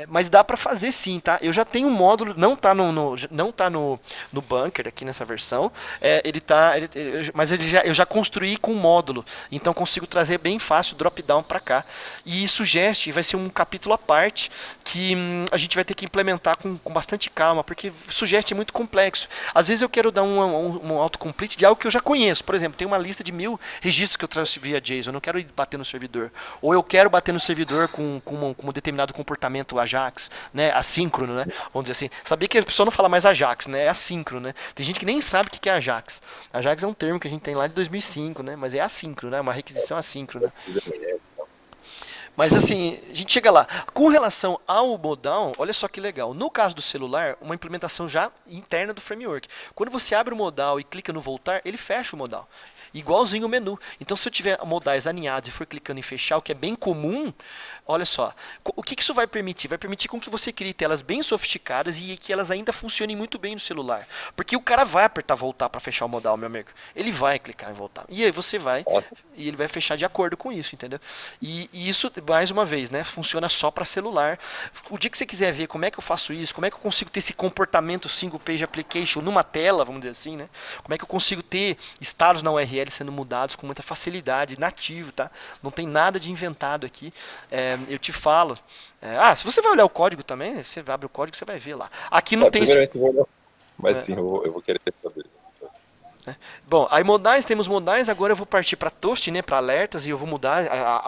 Mas dá para fazer sim, tá? Eu já tenho um módulo, não tá não tá no Bunker aqui nessa versão, mas eu já construí com um módulo, então consigo trazer bem fácil o drop-down para cá. E Sugest vai ser um capítulo à parte que a gente vai ter que implementar com bastante calma, porque Sugest é muito complexo. Às vezes eu quero dar um autocomplete de algo que eu já conheço. Por exemplo, tem uma lista de 1000 registros que eu trouxe via JSON, eu não quero ir bater no servidor. Ou eu quero bater no servidor com um determinado comportamento Ajax, né, assíncrono, né? Vamos dizer assim. Sabia que a pessoa não fala mais Ajax, né? É assíncrono, né? Tem gente que nem sabe o que é Ajax. Ajax é um termo que a gente tem lá de 2005, né? Mas é assíncrono, né? Uma requisição assíncrona. Mas assim, a gente chega lá. Com relação ao modal, olha só que legal. No caso do celular, uma implementação já interna do framework. Quando você abre o modal e clica no voltar, ele fecha o modal. Igualzinho o menu. Então, se eu tiver modais alinhados e for clicando em fechar, o que é bem comum, olha só. O que isso vai permitir? Vai permitir com que você crie telas bem sofisticadas e que elas ainda funcionem muito bem no celular. Porque o cara vai apertar voltar para fechar o modal, meu amigo. Ele vai clicar em voltar. E aí você vai e ele vai fechar de acordo com isso, entendeu? E isso, mais uma vez, né, funciona só para celular. O dia que você quiser ver como é que eu faço isso, como é que eu consigo ter esse comportamento single page application numa tela, vamos dizer assim, né? Como é que eu consigo ter estados na URL sendo mudados com muita facilidade, nativo, tá? Não tem nada de inventado aqui. Eu te falo. Se você vai olhar o código também, você abre o código, você vai ver lá. Aqui não tem esse... Mas sim, eu vou querer saber. Bom, aí temos modais, agora eu vou partir para Toast, né, para alertas, e eu vou mudar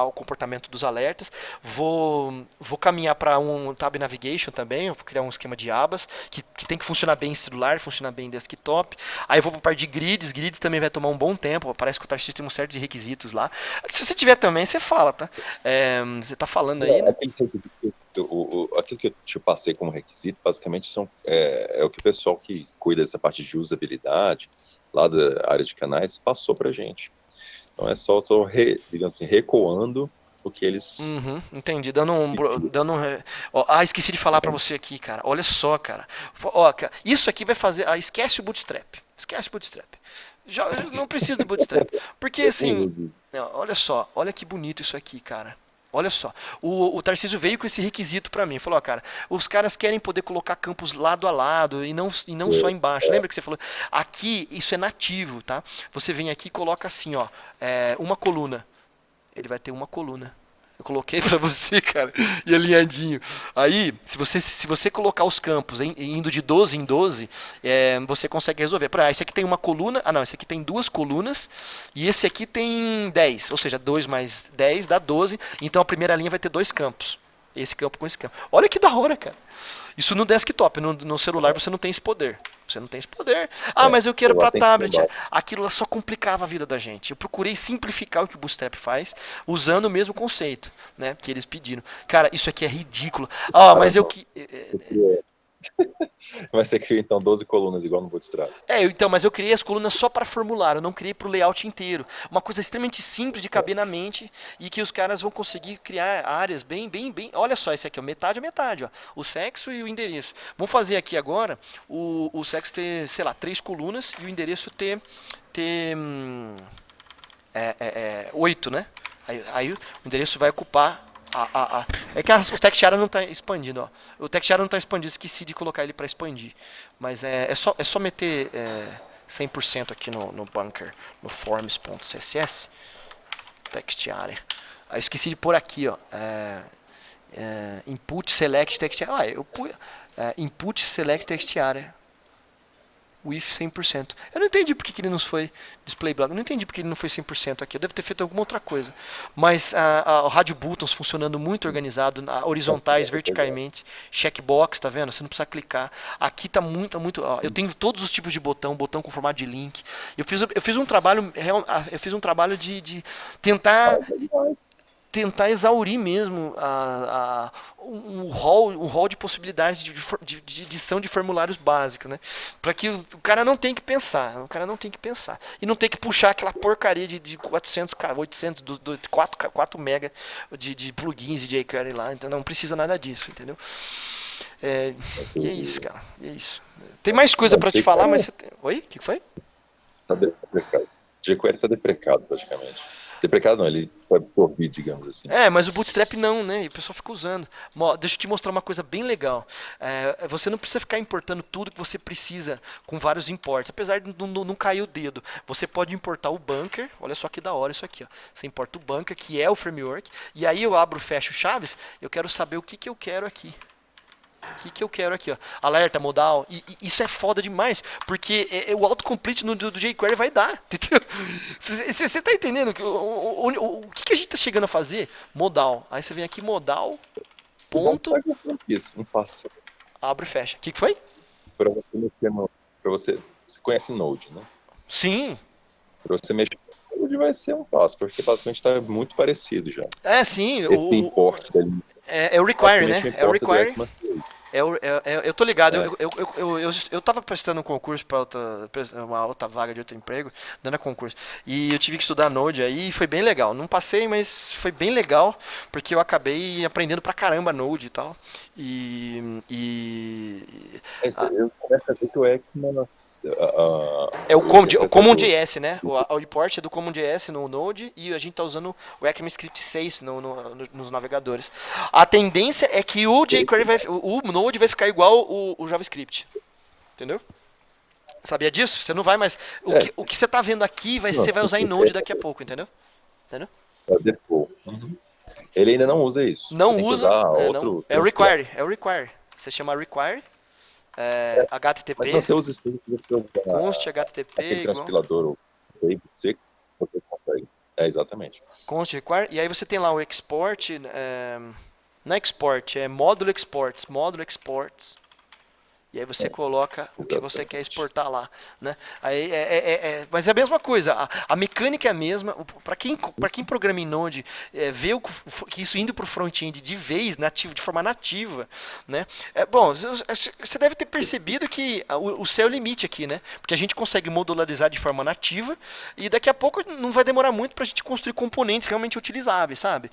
o comportamento dos alertas. Vou caminhar para um Tab Navigation também, eu vou criar um esquema de abas, que tem que funcionar bem em celular, funcionar bem em desktop. Aí eu vou para a parte de grids também vai tomar um bom tempo, parece que o Tarcísio tem um certo de requisitos lá. Se você tiver também, você fala, tá? Você está falando aí, né? Aquilo que eu te passei como requisito, basicamente, é o que o pessoal que cuida dessa parte de usabilidade, lá da área de canais, passou pra gente. Então é só digamos assim, recuando o que eles... entendi. Esqueci de falar pra você aqui, cara. Olha só, cara. Isso aqui vai fazer... esquece o Bootstrap. Esquece o Bootstrap. Não precisa do Bootstrap. Porque, assim... olha só. Olha que bonito isso aqui, cara. Olha só, o Tarcísio veio com esse requisito para mim, falou, cara, os caras querem poder colocar campos lado a lado e não só embaixo. Lembra que você falou? Aqui isso é nativo, tá? Você vem aqui e coloca assim, ó, uma coluna. Ele vai ter uma coluna. Eu coloquei para você, cara, e alinhadinho. Aí, se você colocar os campos indo de 12 em 12, você consegue resolver. Esse aqui tem uma coluna, esse aqui tem 2 colunas, e esse aqui tem 10, ou seja, 2 mais 10 dá 12, então a primeira linha vai ter 2 campos. Esse campo com esse campo. Olha que da hora, cara. Isso no desktop, no celular você não tem esse poder. Você não tem esse poder. Mas eu quero para tablet. Aquilo lá só complicava a vida da gente. Eu procurei simplificar o que o Bootstrap faz, usando o mesmo conceito, né, que eles pediram. Cara, isso aqui é ridículo. Mas eu que... Mas você cria então 12 colunas igual no Bootstrap. Mas eu criei as colunas só para formulário, eu não criei para o layout inteiro. Uma coisa extremamente simples de caber na mente e que os caras vão conseguir criar áreas bem. Olha só, esse aqui, ó, metade a metade, ó, o sexo e o endereço. Vamos fazer aqui agora o sexo ter, sei lá, 3 colunas e o endereço ter 8, né? Aí o endereço vai ocupar. É que o TextArea não está expandindo, ó. O TextArea não está expandindo, esqueci de colocar ele para expandir. Mas é só meter 100% aqui no bunker, no forms.css, TextArea. Aí esqueci de pôr aqui, ó, input select TextArea. Eu pus input select TextArea with 100%. Eu não entendi porque que ele não foi display block. Eu não entendi porque ele não foi 100% aqui. Eu devo ter feito alguma outra coisa. Mas o radio buttons funcionando muito organizado, horizontais, verticalmente, checkbox, tá vendo? Você não precisa clicar. Aqui tá muito. Eu tenho todos os tipos de botão com formato de link. Eu fiz um trabalho de tentar exaurir mesmo um rol de possibilidades de edição de formulários básicos, né? Para que o cara não tenha que pensar, e não tem que puxar aquela porcaria de 400, 800, 4 mega de plugins e jQuery lá, então não precisa nada disso, entendeu? E é isso, cara, é isso. Tem mais coisa para te falar, mas você tem... Oi? O que foi? Tá deprecado. jQuery tá deprecado praticamente. Deprecado não, ele foi absorvido, digamos assim. Mas o Bootstrap não, né? E o pessoal fica usando. Deixa eu te mostrar uma coisa bem legal. Você não precisa ficar importando tudo que você precisa com vários imports. Apesar de não cair o dedo. Você pode importar o Bunker. Olha só que da hora isso aqui. Ó. Você importa o Bunker, que é o framework. E aí eu abro, fecho chaves. Eu quero saber o que eu quero aqui. O que eu quero aqui, ó? Alerta, modal. E isso é foda demais, porque o autocomplete do jQuery vai dar, entendeu? Você tá entendendo o que a gente tá chegando a fazer? Modal. Aí você vem aqui, modal, ponto, Isso, um passo abre e fecha. O que foi? para você mexer no... Para você conhece Node, né? Sim. Para você mexer no Node vai ser um passo, porque basicamente está muito parecido já. Sim. Esse import dali. É o require, né? É o require. Eu tô ligado, eu tava prestando um concurso para uma outra vaga de outro emprego, dando concurso. E eu tive que estudar Node aí, e foi bem legal. Não passei, mas foi bem legal, porque eu acabei aprendendo pra caramba Node e tal. Eu começo a ver que o Ekman... É o CommonJS, né? O import é do CommonJS no Node e a gente tá usando o ECMAScript 6 nos navegadores. A tendência é que o jQuery o Node vai ficar igual o JavaScript. Entendeu? Sabia disso? Você não vai mais... O que você tá vendo aqui, você vai usar em Node daqui a pouco, entendeu? Entendeu? Ele ainda não usa isso. Não usa. É o require. Você chama require. HTTP. Mas você usa isso const HTTP. Aquele transpilador, o você consegue. Exatamente. Const require. E aí você tem lá o export. Não é export, é módulo exports. E aí você coloca o que você quer exportar lá, né? Aí mas é a mesma coisa, a mecânica é a mesma. Para quem programa em Node, ver que isso indo para o front-end de vez, nativo, de forma nativa, né? Bom, você deve ter percebido que o céu é o limite aqui, né? Porque a gente consegue modularizar de forma nativa e daqui a pouco não vai demorar muito para a gente construir componentes realmente utilizáveis, sabe?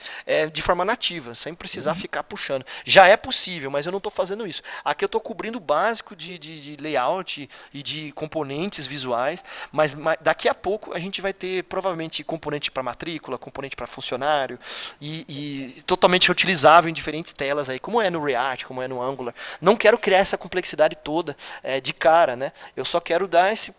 De forma nativa, sem precisar ficar puxando. Já é possível, mas eu não estou fazendo isso. Aqui eu estou cobrindo o básico de layout e de componentes visuais, mas daqui a pouco a gente vai ter provavelmente componente para matrícula, componente para funcionário e totalmente reutilizável em diferentes telas aí, como é no React, como é no Angular. Não quero criar essa complexidade toda de cara, né? Eu só quero dar esse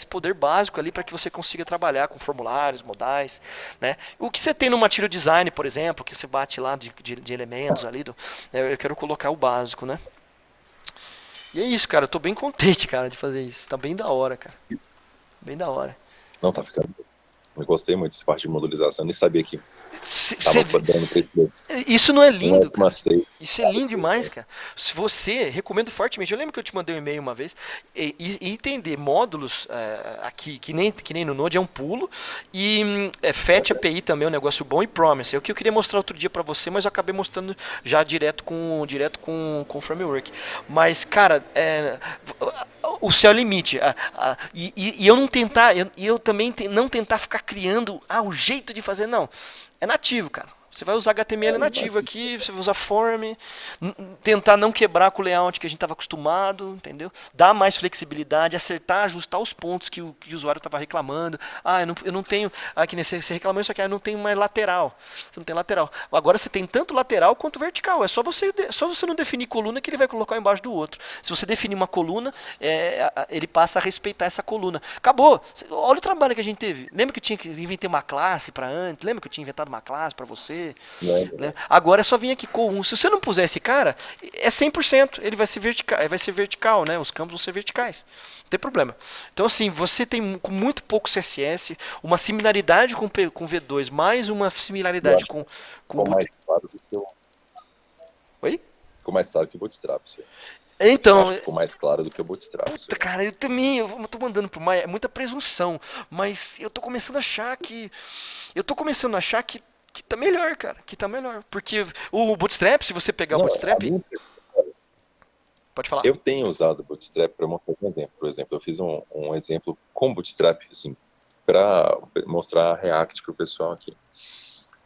poder básico ali para que você consiga trabalhar com formulários, modais, né? O que você tem no Material Design, por exemplo, que você bate lá de elementos ali, eu quero colocar o básico, né? E é isso, cara. Eu tô bem contente, cara, de fazer isso. Tá bem da hora, cara. Bem da hora. Não, tá ficando. Eu gostei muito dessa parte de modularização. Nem sabia que isso não é lindo, cara. Isso é lindo demais, cara. Se você, recomendo fortemente, eu lembro que eu te mandei um e-mail uma vez, e entender módulos aqui, que nem no Node, é um pulo, e Fetch API também é um negócio bom, e Promise. É o que eu queria mostrar outro dia pra você, mas eu acabei mostrando já direto com o framework. Mas, cara, o céu é o limite. E eu não tentar, eu também não tentar ficar criando o jeito de fazer, não. É nativo, cara. Você vai usar HTML nativo aqui, você vai usar form, tentar não quebrar com o layout que a gente estava acostumado, entendeu? Dar mais flexibilidade, acertar, ajustar os pontos que o usuário estava reclamando. Eu não tenho... que nem você reclamou isso aqui, eu não tenho mais lateral. Você não tem lateral. Agora você tem tanto lateral quanto vertical. É só você não definir coluna que ele vai colocar embaixo do outro. Se você definir uma coluna, ele passa a respeitar essa coluna. Acabou. Olha o trabalho que a gente teve. Lembra que eu tinha que inventar uma classe para antes? Lembra que eu tinha inventado uma classe para você? Agora é só vir aqui com se você não puser esse cara, é 100%, ele vai ser vertical, né? Os campos vão ser verticais, não tem problema. Então assim, você tem com muito pouco CSS, uma similaridade com V2, mais uma similaridade com mais claro do que o... Oi? Ficou mais claro que o Bootstrap. Então, ficou mais claro do que o Bootstrap. Puta, cara, eu também, eu tô mandando pro Maia, é muita presunção, mas eu tô começando a achar que tá melhor, cara, que tá melhor. Porque o Bootstrap, se você pegar o Bootstrap... Pode falar. Eu tenho usado o Bootstrap para mostrar um exemplo. Por exemplo, eu fiz um exemplo com Bootstrap, assim, para mostrar React pro pessoal aqui.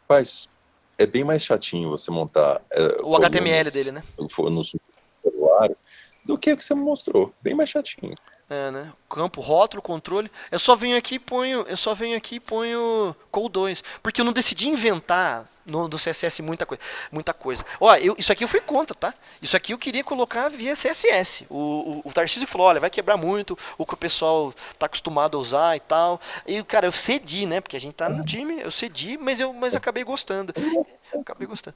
Mas é bem mais chatinho você montar... o HTML dele, né? No celular, do que você me mostrou. Bem mais chatinho. É, né? Campo, rótulo, controle. Eu só venho aqui e ponho Code 2. Porque eu não decidi inventar no CSS muita coisa. Muita coisa. Ó, isso aqui eu fui contra, tá? Isso aqui eu queria colocar via CSS. O Tarcísio falou, olha, vai quebrar muito o que o pessoal tá acostumado a usar e tal. E, cara, eu cedi, né? Porque a gente tá no time, eu cedi, mas acabei gostando. Acabei gostando.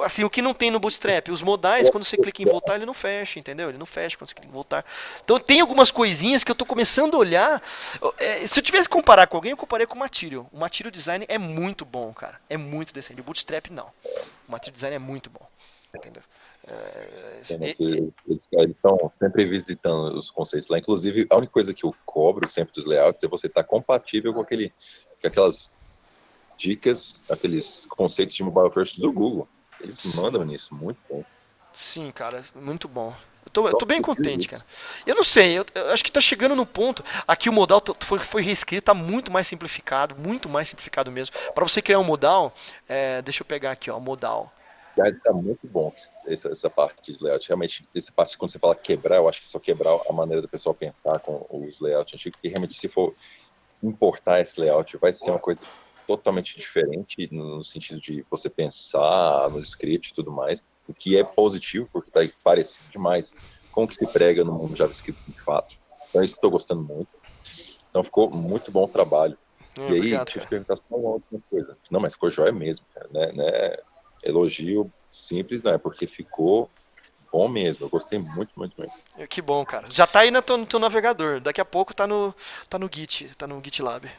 Assim, o que não tem no Bootstrap, os modais, quando você clica em voltar, ele não fecha, entendeu? Ele não fecha quando você clica em voltar. Então tem algumas coisinhas que eu tô começando a olhar. Se eu tivesse que comparar com alguém, eu comparei com o Material. O Material Design é muito bom, cara. É muito decente. O Bootstrap, não. O Material Design é muito bom. Entendeu? Eles estão sempre visitando os conceitos lá. Inclusive, a única coisa que eu cobro sempre dos layouts é você estar compatível com aquelas dicas, aqueles conceitos de mobile first do Google. Eles mandam nisso, muito bom. Sim, cara, muito bom. Eu tô bem contente, cara. Eu não sei, eu acho que tá chegando no ponto. Aqui o modal foi reescrito, tá muito mais simplificado mesmo. Para você criar um modal, deixa eu pegar aqui, ó, modal. Tá muito bom essa parte de layout. Realmente, essa parte, quando você fala quebrar, eu acho que só quebrar a maneira do pessoal pensar com os layouts antigos, porque realmente, se for importar esse layout, vai ser uma coisa totalmente diferente no sentido de você pensar no script e tudo mais, o que é positivo, porque está parecido demais com o que se prega no mundo JavaScript de fato. Então, é isso que estou gostando muito. Então, ficou muito bom o trabalho. E aí, Obrigado, deixa eu te perguntar só uma última coisa. Não, mas ficou jóia mesmo, cara, né? Elogio simples, né? Porque ficou bom mesmo. Eu gostei muito, muito, muito. Que bom, cara. Já tá aí no teu navegador. Daqui a pouco tá no Git, tá no GitLab.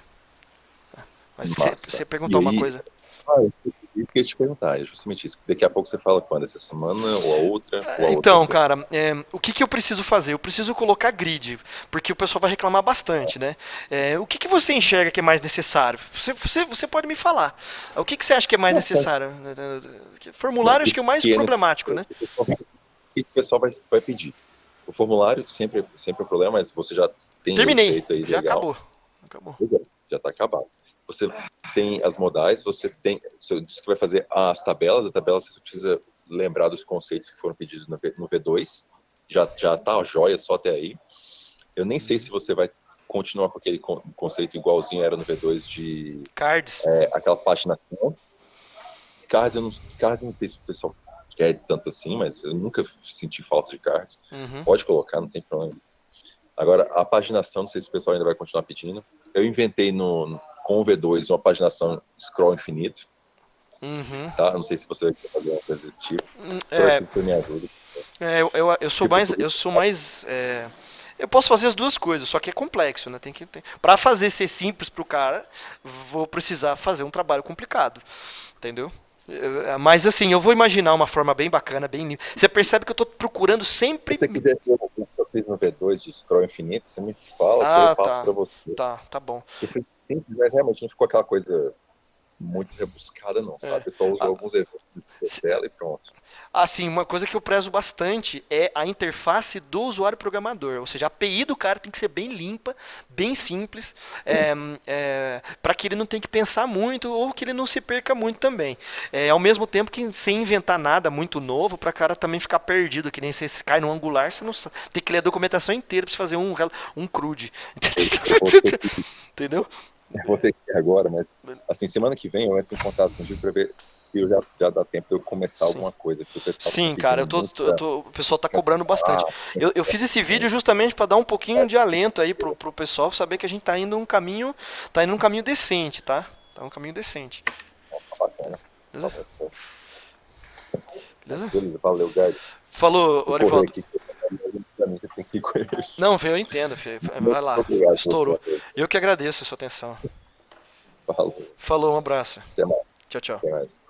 Mas se você perguntar uma coisa. Eu queria te perguntar, é justamente isso. Daqui a pouco você fala quando? Essa semana ou a outra? Então, cara, o que eu preciso fazer? Eu preciso colocar grid, porque o pessoal vai reclamar bastante, né? O que você enxerga que é mais necessário? Você pode me falar. O que você acha que é mais necessário? Formulário acho que é o mais problemático, né? O que o pessoal vai pedir? O formulário sempre é problema, mas você já tem Terminei, feito aí já legal. acabou. Já está acabado. Você tem as modais, você disse que vai fazer as tabelas você precisa lembrar dos conceitos que foram pedidos no V2, já tá a joia só até aí. Eu nem sei se você vai continuar com aquele conceito igualzinho era no V2 de Cards. aquela paginação. Cards, eu não sei se o pessoal quer tanto assim, mas eu nunca senti falta de cards. Pode colocar, não tem problema. Agora, a paginação, não sei se o pessoal ainda vai continuar pedindo. Eu inventei com o V2 uma paginação scroll infinito. Tá? Não sei se você vai fazer uma coisa desse tipo. Me ajuda. Eu sou mais. Eu posso fazer as duas coisas, só que é complexo, né? Para fazer ser simples pro cara, vou precisar fazer um trabalho complicado, entendeu? Mas assim, eu vou imaginar uma forma bem bacana, bem limpa. Você percebe que eu tô procurando sempre. Se você quiser ter o que eu fiz no V2 de scroll infinito, você me fala que eu passo para você. Tá bom. Foi simples, mas realmente não ficou aquela coisa muito rebuscada, não, sabe? Eu só uso alguns eventos de tela e pronto. Assim, uma coisa que eu prezo bastante é a interface do usuário programador. Ou seja, a API do cara tem que ser bem limpa, bem simples, para que ele não tenha que pensar muito ou que ele não se perca muito também. Ao mesmo tempo que sem inventar nada muito novo, para o cara também ficar perdido, que nem você cai no Angular, você não tem que ler a documentação inteira para você fazer um CRUD. Entendeu? Eu vou ter que ir agora, mas assim, semana que vem eu entro em contato contigo para ver se já dá tempo de eu começar alguma coisa. Sim, cara, o pessoal tá cobrando bastante. Eu fiz esse vídeo justamente para dar um pouquinho de alento aí pro pessoal saber que a gente tá indo num caminho decente, tá? Tá um caminho decente. Bacana. Beleza? Valeu, Gary. Falou, Orivaldo. Não, eu entendo, filho. Vai lá. Estourou. Eu que agradeço a sua atenção. Falou. Falou, um abraço. Até mais. Tchau, tchau. Até mais.